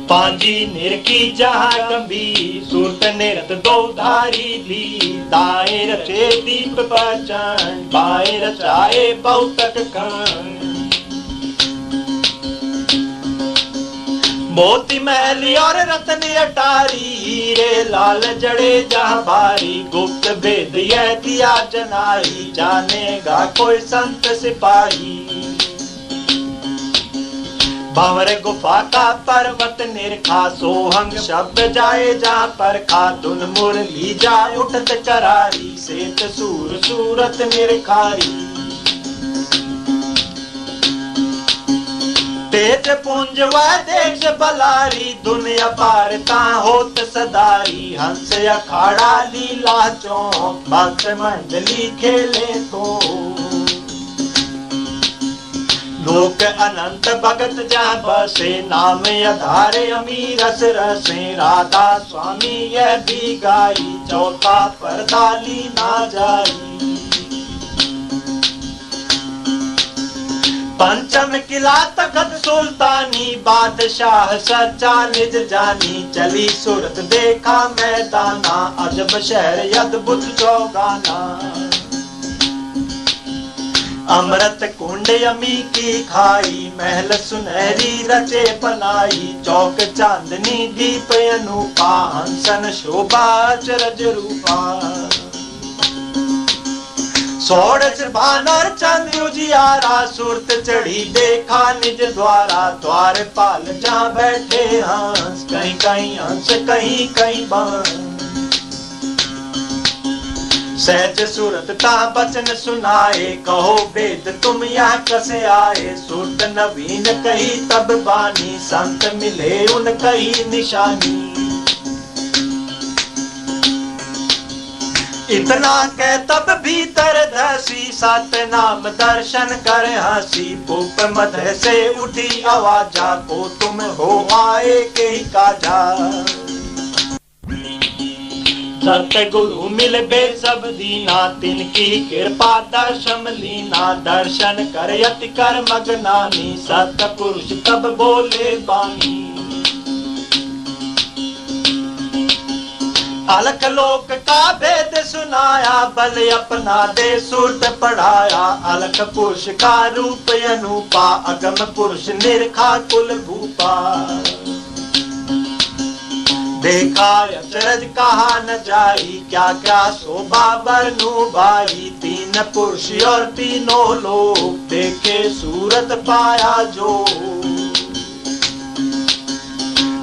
पांजी निरखी जहाँ गंभीर, सूरत निरत दो धारी ली, दाएं रचे दीप बचन, बाएं रचाए बहुतक कण। मोती महली और रत्न अटारी, हीरे लाल जड़े जहाँ भारी, गुप्त भेद यह दिया जनाई, जानेगा कोई संत सिपाही। भंवर गुफा का पर्वत निरखा, सोहंग शब्द जाए जहाँ पर खा, धुन मुरली जा उठत करारी, सेत सूर सूरत निरखारी। तेज पुंज व देश बलारी, दुनिया पारता होत सदारी, हंस अखाड़ा लीला चौक, भक्त मंडली खेले तो। लोक अनंत भगत जहाँ बसे, नाम आधारे अमीर रस रसे। राधा स्वामी यह भी गाई, चौथा पर्दा ली ना जाई। पंचम किला तखत सुल्तानी, बादशाह सच्चा निज जानी। चली सूरत देखा मैदाना, अजब शहर अद्भुत चौगाना। अमृत कुंड यमी की खाई, महल सुनहरी रचे बनाई। चौक चांदनी दीप अनूपा, हंसन शोभा अचरज रूपा। सोरठ भान और चंद उजियारा, सुरत चढ़ी देखा निज द्वारा। द्वारपाल जहाँ बैठे हंस, कहीं कहीं हंस कहीं कहीं बांस। सहज सूरत ता बचन सुनाए, कहो वेद तुम यहाँ कसे आए। सुरत नवीन कही तब बानी, संत मिले उन कही निशानी। इतना कह तब भीतर धसी, सतनाम दर्शन कर हंसी। भूप मध्य से उठी आवाजा, को तुम हो आए के ही काजा। सतगुरु मिल बे सब दीना, तिनकी कृपा दर्शन लीना। दर्शन कर यति कर मगनानी, सतपुरुष तब बोले बानी। अलख लोक का भेद सुनाया, बल अपना दे सुरत पढ़ाया। अलख पुरुष का रूप अनूपा, अगम पुरुष निरखा कुल भूपा। देखा अचरज कहा न जाई, क्या क्या शोभा बरनू भाई। तीन पुरुष और तीनों लोग, देखे सूरत पाया जो।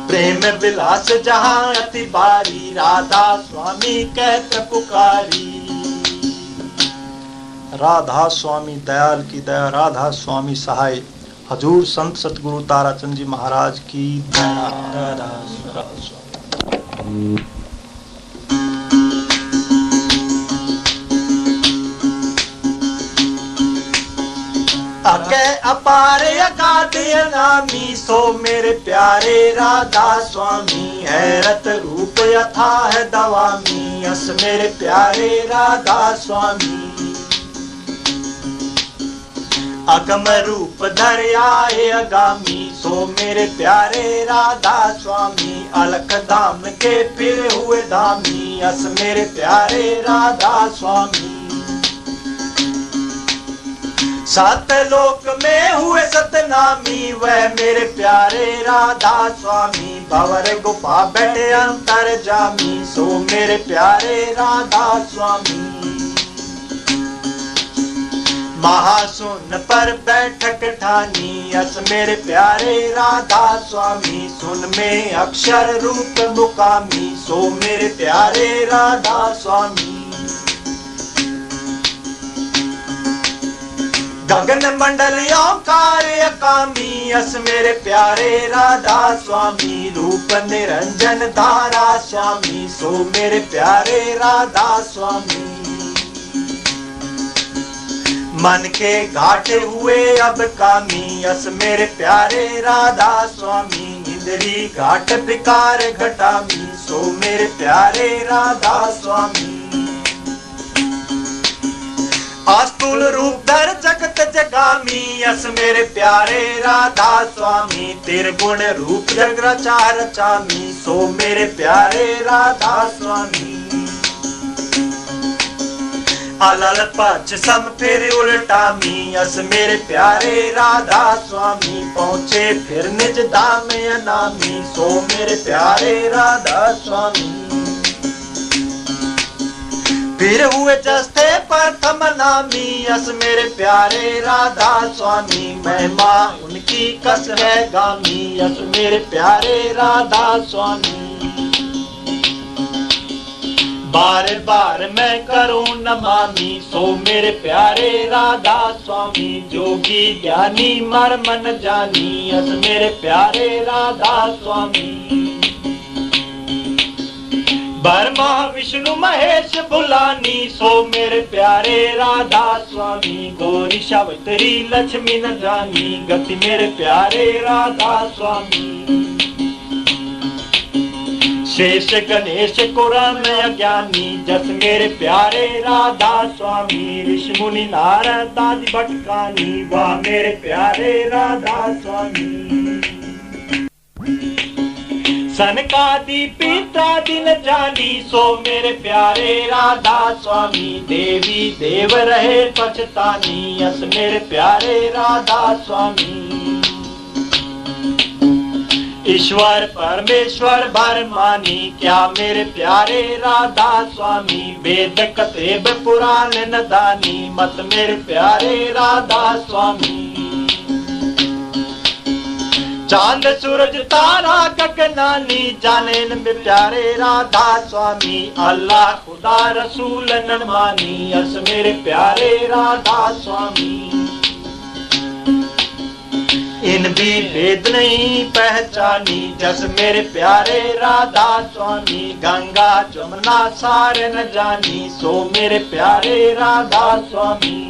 प्रेम विलास जहाँ अति बारी, राधा स्वामी कहत पुकारी। राधा स्वामी दयाल की दया, राधा स्वामी सहाय। हजूर संत सतगुरु ताराचंद जी महाराज की दया। राधा स्वामी। अके अपार अगाध अनामी, सो मेरे प्यारे राधा स्वामी। हैरत रूप अथाह दवामी, अस मेरे प्यारे राधा स्वामी। अगम रूप धर आए अगामी, सो मेरे प्यारे राधा स्वामी। अलख धाम के फिर हुए धामी, अस मेरे प्यारे राधा स्वामी। सात लोक में हुए सतनामी, वह मेरे प्यारे राधा स्वामी। भंवर गुफा बैठे अंतर जामी, सो मेरे प्यारे राधा स्वामी। महासुन पर बैठक ठानी, अस मेरे प्यारे राधा स्वामी। सुन में अक्षर रूप मुकामी, सो मेरे प्यारे राधा स्वामी। गगन मंडलियों कार्य कामी, अस मेरे प्यारे राधा स्वामी। रूप निरंजन धारा श्यामी, सो मेरे प्यारे राधा स्वामी। मन के घाटे हुए अब कामी, अस मेरे प्यारे राधा स्वामी। इंद्री घाट विकार घटामी, सो मेरे प्यारे राधा स्वामी। आस्तुल रूप धर जगत जगामी, अस मेरे प्यारे राधा स्वामी। त्रिगुण रूप जग रचा रचामी, सो मेरे प्यारे राधा स्वामी। अलल पक्ष सम फिर उल्टामी, अस मेरे प्यारे राधा स्वामी। पहुँचे फिर निज धाम अनामी, सो मेरे प्यारे राधा स्वामी। फिर हुए जस्ते प्रथम नामी, अस मेरे प्यारे राधा स्वामी। महिमा उनकी कस है गामी, अस मेरे प्यारे राधा स्वामी। बार बार मैं करूं नमामि, सो मेरे प्यारे राधा स्वामी। जोगी ज्ञानी मर मन जानी, अस मेरे प्यारे राधा स्वामी। ब्रह्मा विष्णु महेश बुलानी, सो मेरे प्यारे राधा स्वामी। गौरी सावित्री लक्ष्मी न जानी, गति मेरे प्यारे राधा स्वामी। शेष गणेश कुरम अज्ञानी, जस मेरे प्यारे राधा स्वामी। ऋषि मुनि नारद आदि भटकानी, वाह मेरे प्यारे राधा स्वामी। सनकादि पित्रादि न जानी, सो मेरे प्यारे राधा स्वामी। देवी देव रहे पछतानी, यस मेरे प्यारे राधा स्वामी। ईश्वर परमेश्वर भरमानी, क्या मेरे प्यारे राधा स्वामी। वेद कतेब पुराण न दानी, मत मेरे प्यारे राधा स्वामी। चांद सूरज तारा गगनानी, जाने न प्यारे राधा स्वामी। अल्लाह खुदा रसूल न मानी, यस मेरे प्यारे राधा स्वामी। इन भी भेद नहीं पहचानी, जस मेरे प्यारे राधा स्वामी। गंगा जमुना सारे न जानी, सो मेरे प्यारे राधा स्वामी।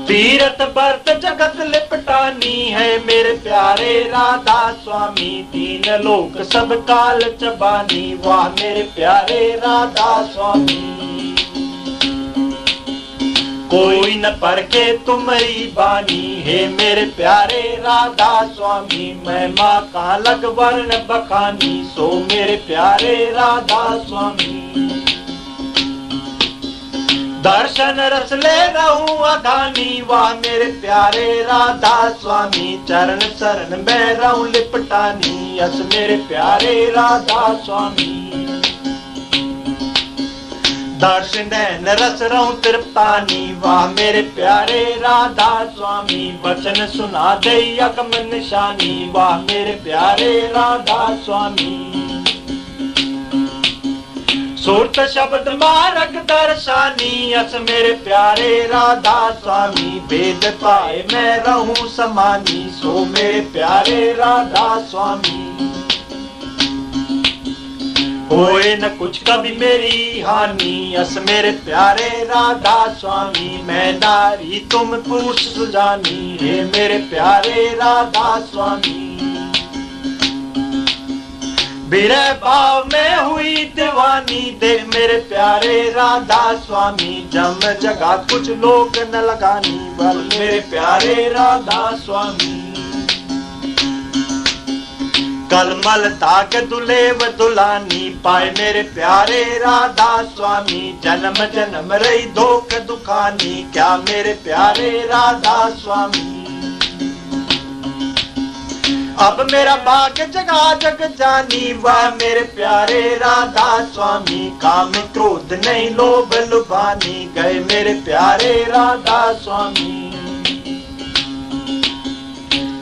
तीरथ बरत जगत लिपटानी, है मेरे प्यारे राधा स्वामी। तीन लोक सब काल चबानी, वाह मेरे प्यारे राधा स्वामी। कोई न परखे तुम्हारी बानी, हे मेरे प्यारे राधा स्वामी। मैं माँ का लग वर्ण बखानी, सो मेरे प्यारे राधा स्वामी। दर्शन रस ले रहूं अगानी, वाह मेरे प्यारे राधा स्वामी। चरण शरण में रहूं लिपटानी, यस मेरे प्यारे राधा स्वामी। दर्शन रस रहूं तृप्तानी, वाह मेरे प्यारे राधा स्वामी। वचन सुना दे अगम निशानी, वाह मेरे प्यारे राधा स्वामी। सुरत शब्द मारक दर्शानी, यस मेरे प्यारे राधा स्वामी। वेद पाए मैं रहूं समानी, सो मेरे प्यारे राधा स्वामी। होए न कुछ कभी मेरी हानि, यस मेरे प्यारे राधा स्वामी। मैं नारी तुम पुरुष सुजानी, हे मेरे प्यारे राधा स्वामी। बिरह भाव में हुई दीवानी, देख मेरे प्यारे राधा स्वामी। जम जगा कुछ लोग न लगानी, बल मेरे प्यारे राधा स्वामी। कलमल ताक दुलेव दुलानी, पाए मेरे प्यारे राधा स्वामी। जन्म जन्म रही धोख दुखानी, क्या मेरे प्यारे राधा स्वामी। अब मेरा भाग्य जगा जग जानी, वह मेरे प्यारे राधा स्वामी। काम क्रोध नहीं लोभ लुभानी, गए मेरे प्यारे राधा स्वामी।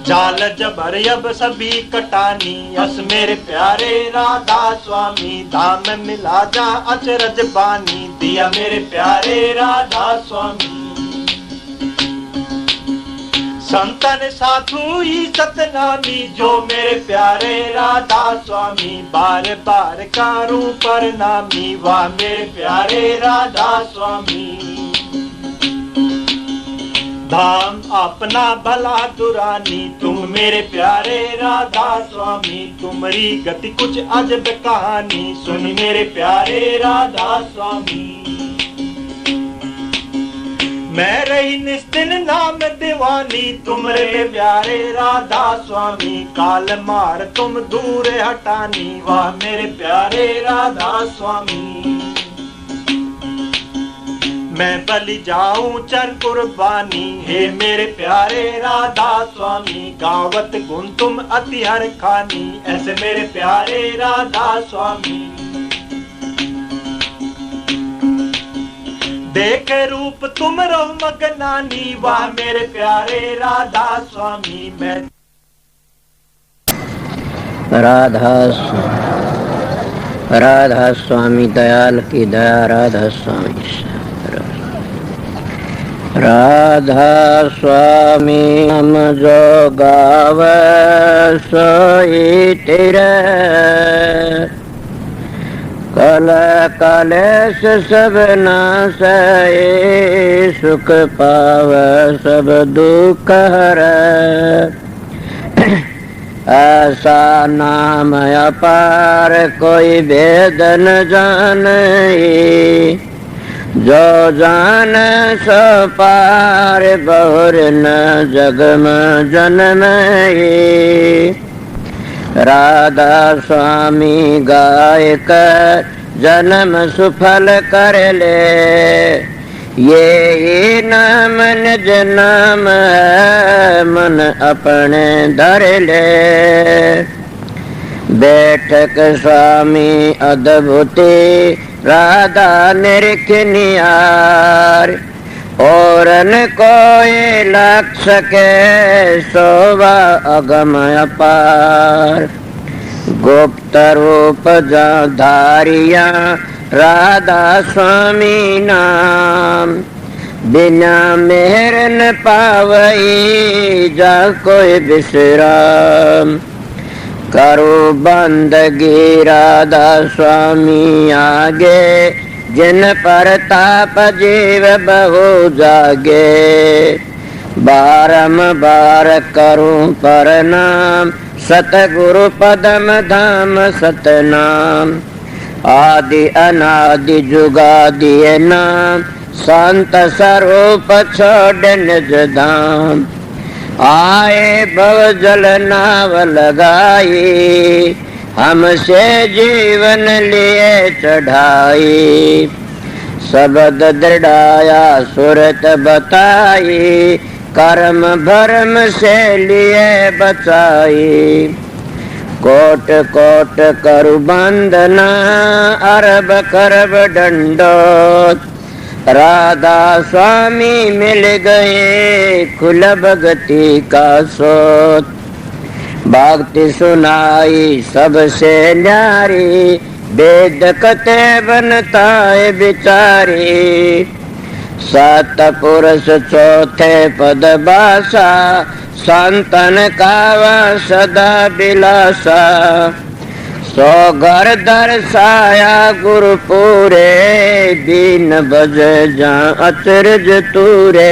जाल जबर अब सभी कटानी, यस मेरे प्यारे राधा स्वामी। धाम मिला जा अचरज बानी, दिया मेरे प्यारे राधा स्वामी। संतन साधु ही सतनामी, जो मेरे प्यारे राधा स्वामी। बार बार कारूं परनामी, वाह मेरे प्यारे राधा स्वामी। धाम अपना भला दुरानी, तुम मेरे प्यारे राधा स्वामी। तुम्हारी गति कुछ अजब कहानी, सुन मेरे प्यारे राधा स्वामी। मैं रही निस्तिन नाम दीवानी, तुमरे प्यारे राधा स्वामी। काल मार तुम दूर हटानी, वाह मेरे प्यारे राधा स्वामी। मैं बलि जाऊं चर कुर्बानी, हे मेरे प्यारे राधा स्वामी। गावत गुण तुम अति हर खानी, ऐसे मेरे प्यारे राधा स्वामी। देख रूप तुम रहो मगनानी, वाह मेरे प्यारे राधा स्वामी। मैं राधा स्वामी दयाल की दया, राधा स्वामी। राधा स्वामी हम जो गाव सोई तेरे, कल कलेश सब नासए, सुख पाव सब दुख हरै। ऐसा नाम अपार कोई भेद न जाने, जो जान सो पार बहुर न जग में जन्मे। राधा स्वामी गाय कर जन्म सुफल कर ले, ये नाम निज नाम है मन अपने धर ले। बैठक स्वामी अद्भुति राधा निरख नियार, औरन कोई लक्ष्य के शोभा अगम अपार। गुप्त रूप धारिया राधा स्वामी नाम, बिना मेहर न पावई जा कोई विश्राम। करो बंदगी राधा स्वामी आगे, जिन पर ताप जीव बहु जागे। बारंबार करूं प्रणाम, सतगुरु पदम धाम सतनाम। आदि अनादि जुगादि नाम, संत स्वरूप छोड़ निज धाम। आए भव जल नाव लगाई, हमसे जीवन लिए चढ़ाई। शब्द दृढ़ाया सुरत बताई, कर्म भरम से लिए बचाई। कोट कोट करु बंदना, अरब करब दंडोत। राधा स्वामी मिल गए खुल भगति का सोत। भक्ति सुनाई सबसे न्यारी, वेद कते बनता है बिचारी। सात पुरुष चौथे पद बासा, संतन कावा सदा बिलासा। सो घर दर्शाया गुरु पूरे, दीन बज जा अचरज तूरे।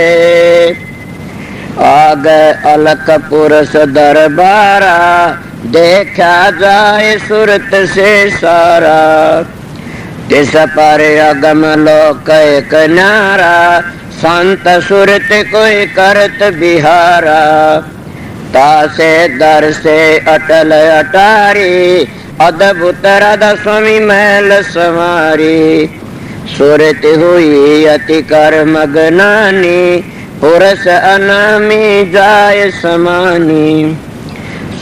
आगे अलख पुरुष दरबारा, देखा जाए सुरत से सारा। तिस पर अगम लोक एक न्यारा, संत सुरत कोई करत बिहारा। तासे दर से अटल अटारी, अद्भुत राधा स्वामी महल संवारी। सुरत हुई अति कर मगनानी, पुरुष अनामी जाय समानी।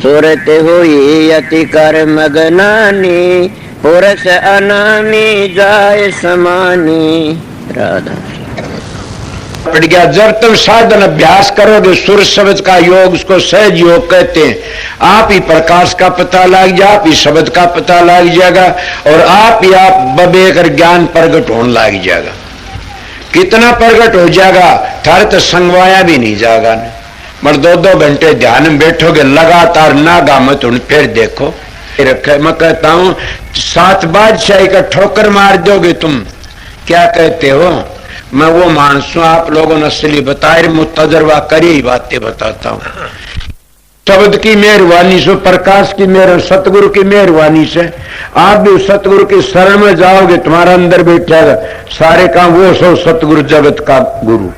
सुरत हुई अति कर मगनानी, पुरुष अनामी जाय समानी। राधा पड़ गया। जब तुम साधन अभ्यास करोगे, सुर शब्द का योग, उसको सहज योग कहते हैं। आप ही प्रकाश का पता लग जाए, आप ही शब्द का पता लग जाएगा, और आप ही आप बबेकर ज्ञान प्रकट होने लग जाएगा। कितना प्रकट हो जाएगा, थारे तो संगवाया भी नहीं जाएगा। मगर 2-2 घंटे ध्यान में बैठोगे लगातार, नागा मत उन फिर देखो रखे। मैं कहता हूं 7 बादशाही का ठोकर मार दोगे तुम। क्या कहते हो? मैं वो मानस हूं, आप लोगों ने असली बताए, मुझ तजर्बा करी ही बातें बताता हूं। शब्द की मेहरबानी से, प्रकाश की मेहर, सतगुरु की मेहरबानी से आप भी सतगुरु की शरण में जाओगे, तुम्हारा अंदर बैठेगा सारे काम। वो सो सतगुरु जगत का गुरु,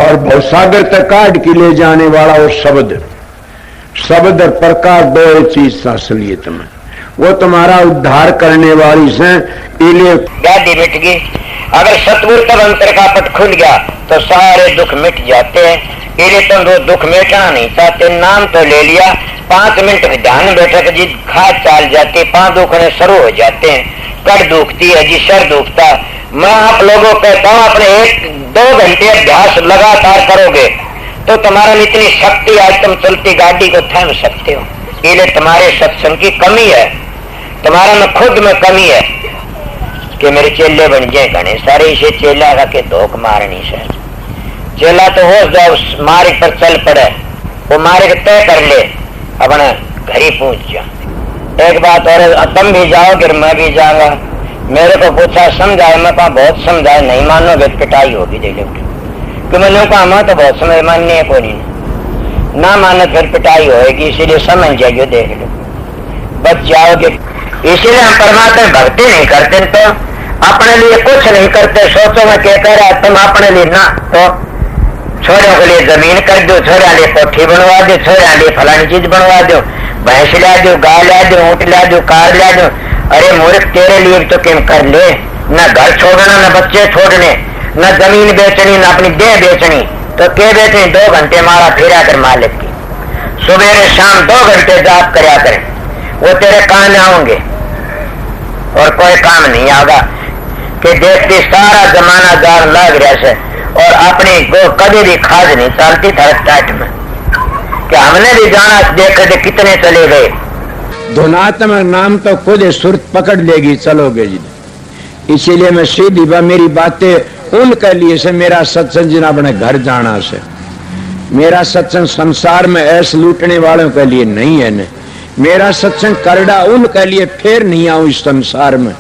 और भवसागर तक काट के ले जाने वाला वो शब्द। शब्द और प्रकाश दो चीज असलियत में, वो तुम्हारा उद्धार करने वाली से। गाड़ी मिट गई। अगर सतगुरु तब अंतर का पट खुल गया तो सारे दुख मिट जाते हैं। इन्हें तुम वो दुख मिटाना नहीं चाहते, नाम तो ले लिया, 5 मिनट ध्यान बैठक जी खाद चाल जाते, 5 दुखने शुरू हो जाते हैं। कड़ दुखती है जी, सर दुखता। मैं आप लोगों को कहता हूँ, अपने 1-2 घंटे अभ्यास लगातार करोगे तो तुम्हारा इतनी शक्ति, आज तुम चलती गाड़ी को थाम सकते हो। इन्हें तुम्हारे सत्संग की कमी है, तुम्हारा में खुद में कमी है कि मेरे चेले बन जाए घने सारे, इसे चेला का के धोख मारनी से। चेला तो हो जाओ मार्ग पर चल पड़े, वो मार्ग तय कर ले, अपने घर ही पहुंच जा। एक बात और, तुम भी जाओगे मैं भी जाऊंगा। मेरे को पूछा समझाए, मैं कहा बहुत समझाए, नहीं मानोगे तो पिटाई होगी दे लो। कि मैंने कहा मैं तो बहुत समझ माननी है, कोई नहीं ना माने फिर पिटाई होगी, इसीलिए समझ जाइए, देख लो बच जाओगे। इसीलिए हम परमात्मा भक्ति नहीं करते तो अपने लिए कुछ नहीं करते। सोचो मैं क्या कह रहा है, तुम अपने लिए ना तो छोरों के लिए जमीन कर दो, छोरा लिए कोठी बनवा दो, छोरा लिए फलानी चीज बनवा दो, भैंस ला दो, गाय ला दो, ऊँट ला दो, कार ला दो। अरे मूर्ख तेरे लिए तो क्यों कर ले, न घर छोड़ना, न बच्चे छोड़ने, न जमीन बेचनी, न अपनी देह बेचनी, तो क्या बेचनी? 2 घंटे मारा फिरा कर मालिक की, सुबह शाम 2 घंटे जाप करया करें, वो तेरे काम आऊंगे और कोई काम नहीं आगा। कि देखती सारा जमाना जान लग रहा से और अपनी को कभी भी खाज नहीं चलती था टाइट में, कि हमने भी जाना देख कर कितने चले गए। धुनात्मक नाम तो खुद सुरत पकड़ लेगी, चलोगे जी। इसीलिए मैं सीधी मेरी बातें उनके लिए से, मेरा सत्संग जिन अपने घर जाना से, मेरा सत्संग संसार में ऐसे लूटने वालों के लिए नहीं है न। मेरा सत्संग करड़ा उनके लिए फिर नहीं आऊं इस संसार में,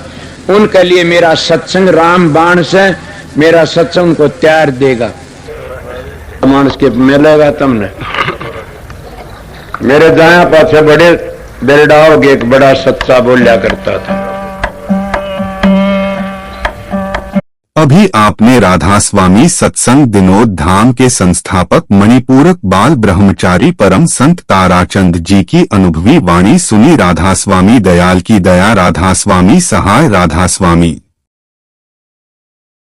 उनके लिए मेरा सत्संग राम बाण से, मेरा सत्संग उनको तैयार देगा। मानस के मिलेगा तुमने मेरे दाया पाछे बड़े बेरडाओगे, एक बड़ा सच्चा बोलिया करता था। अभी आपने राधा स्वामी सत्संग विनोद धाम के संस्थापक मणिपूरक बाल ब्रह्मचारी परम संत ताराचंद जी की अनुभवी वाणी सुनी। राधा स्वामी दयाल की दया, राधा स्वामी सहाय, राधा स्वामी।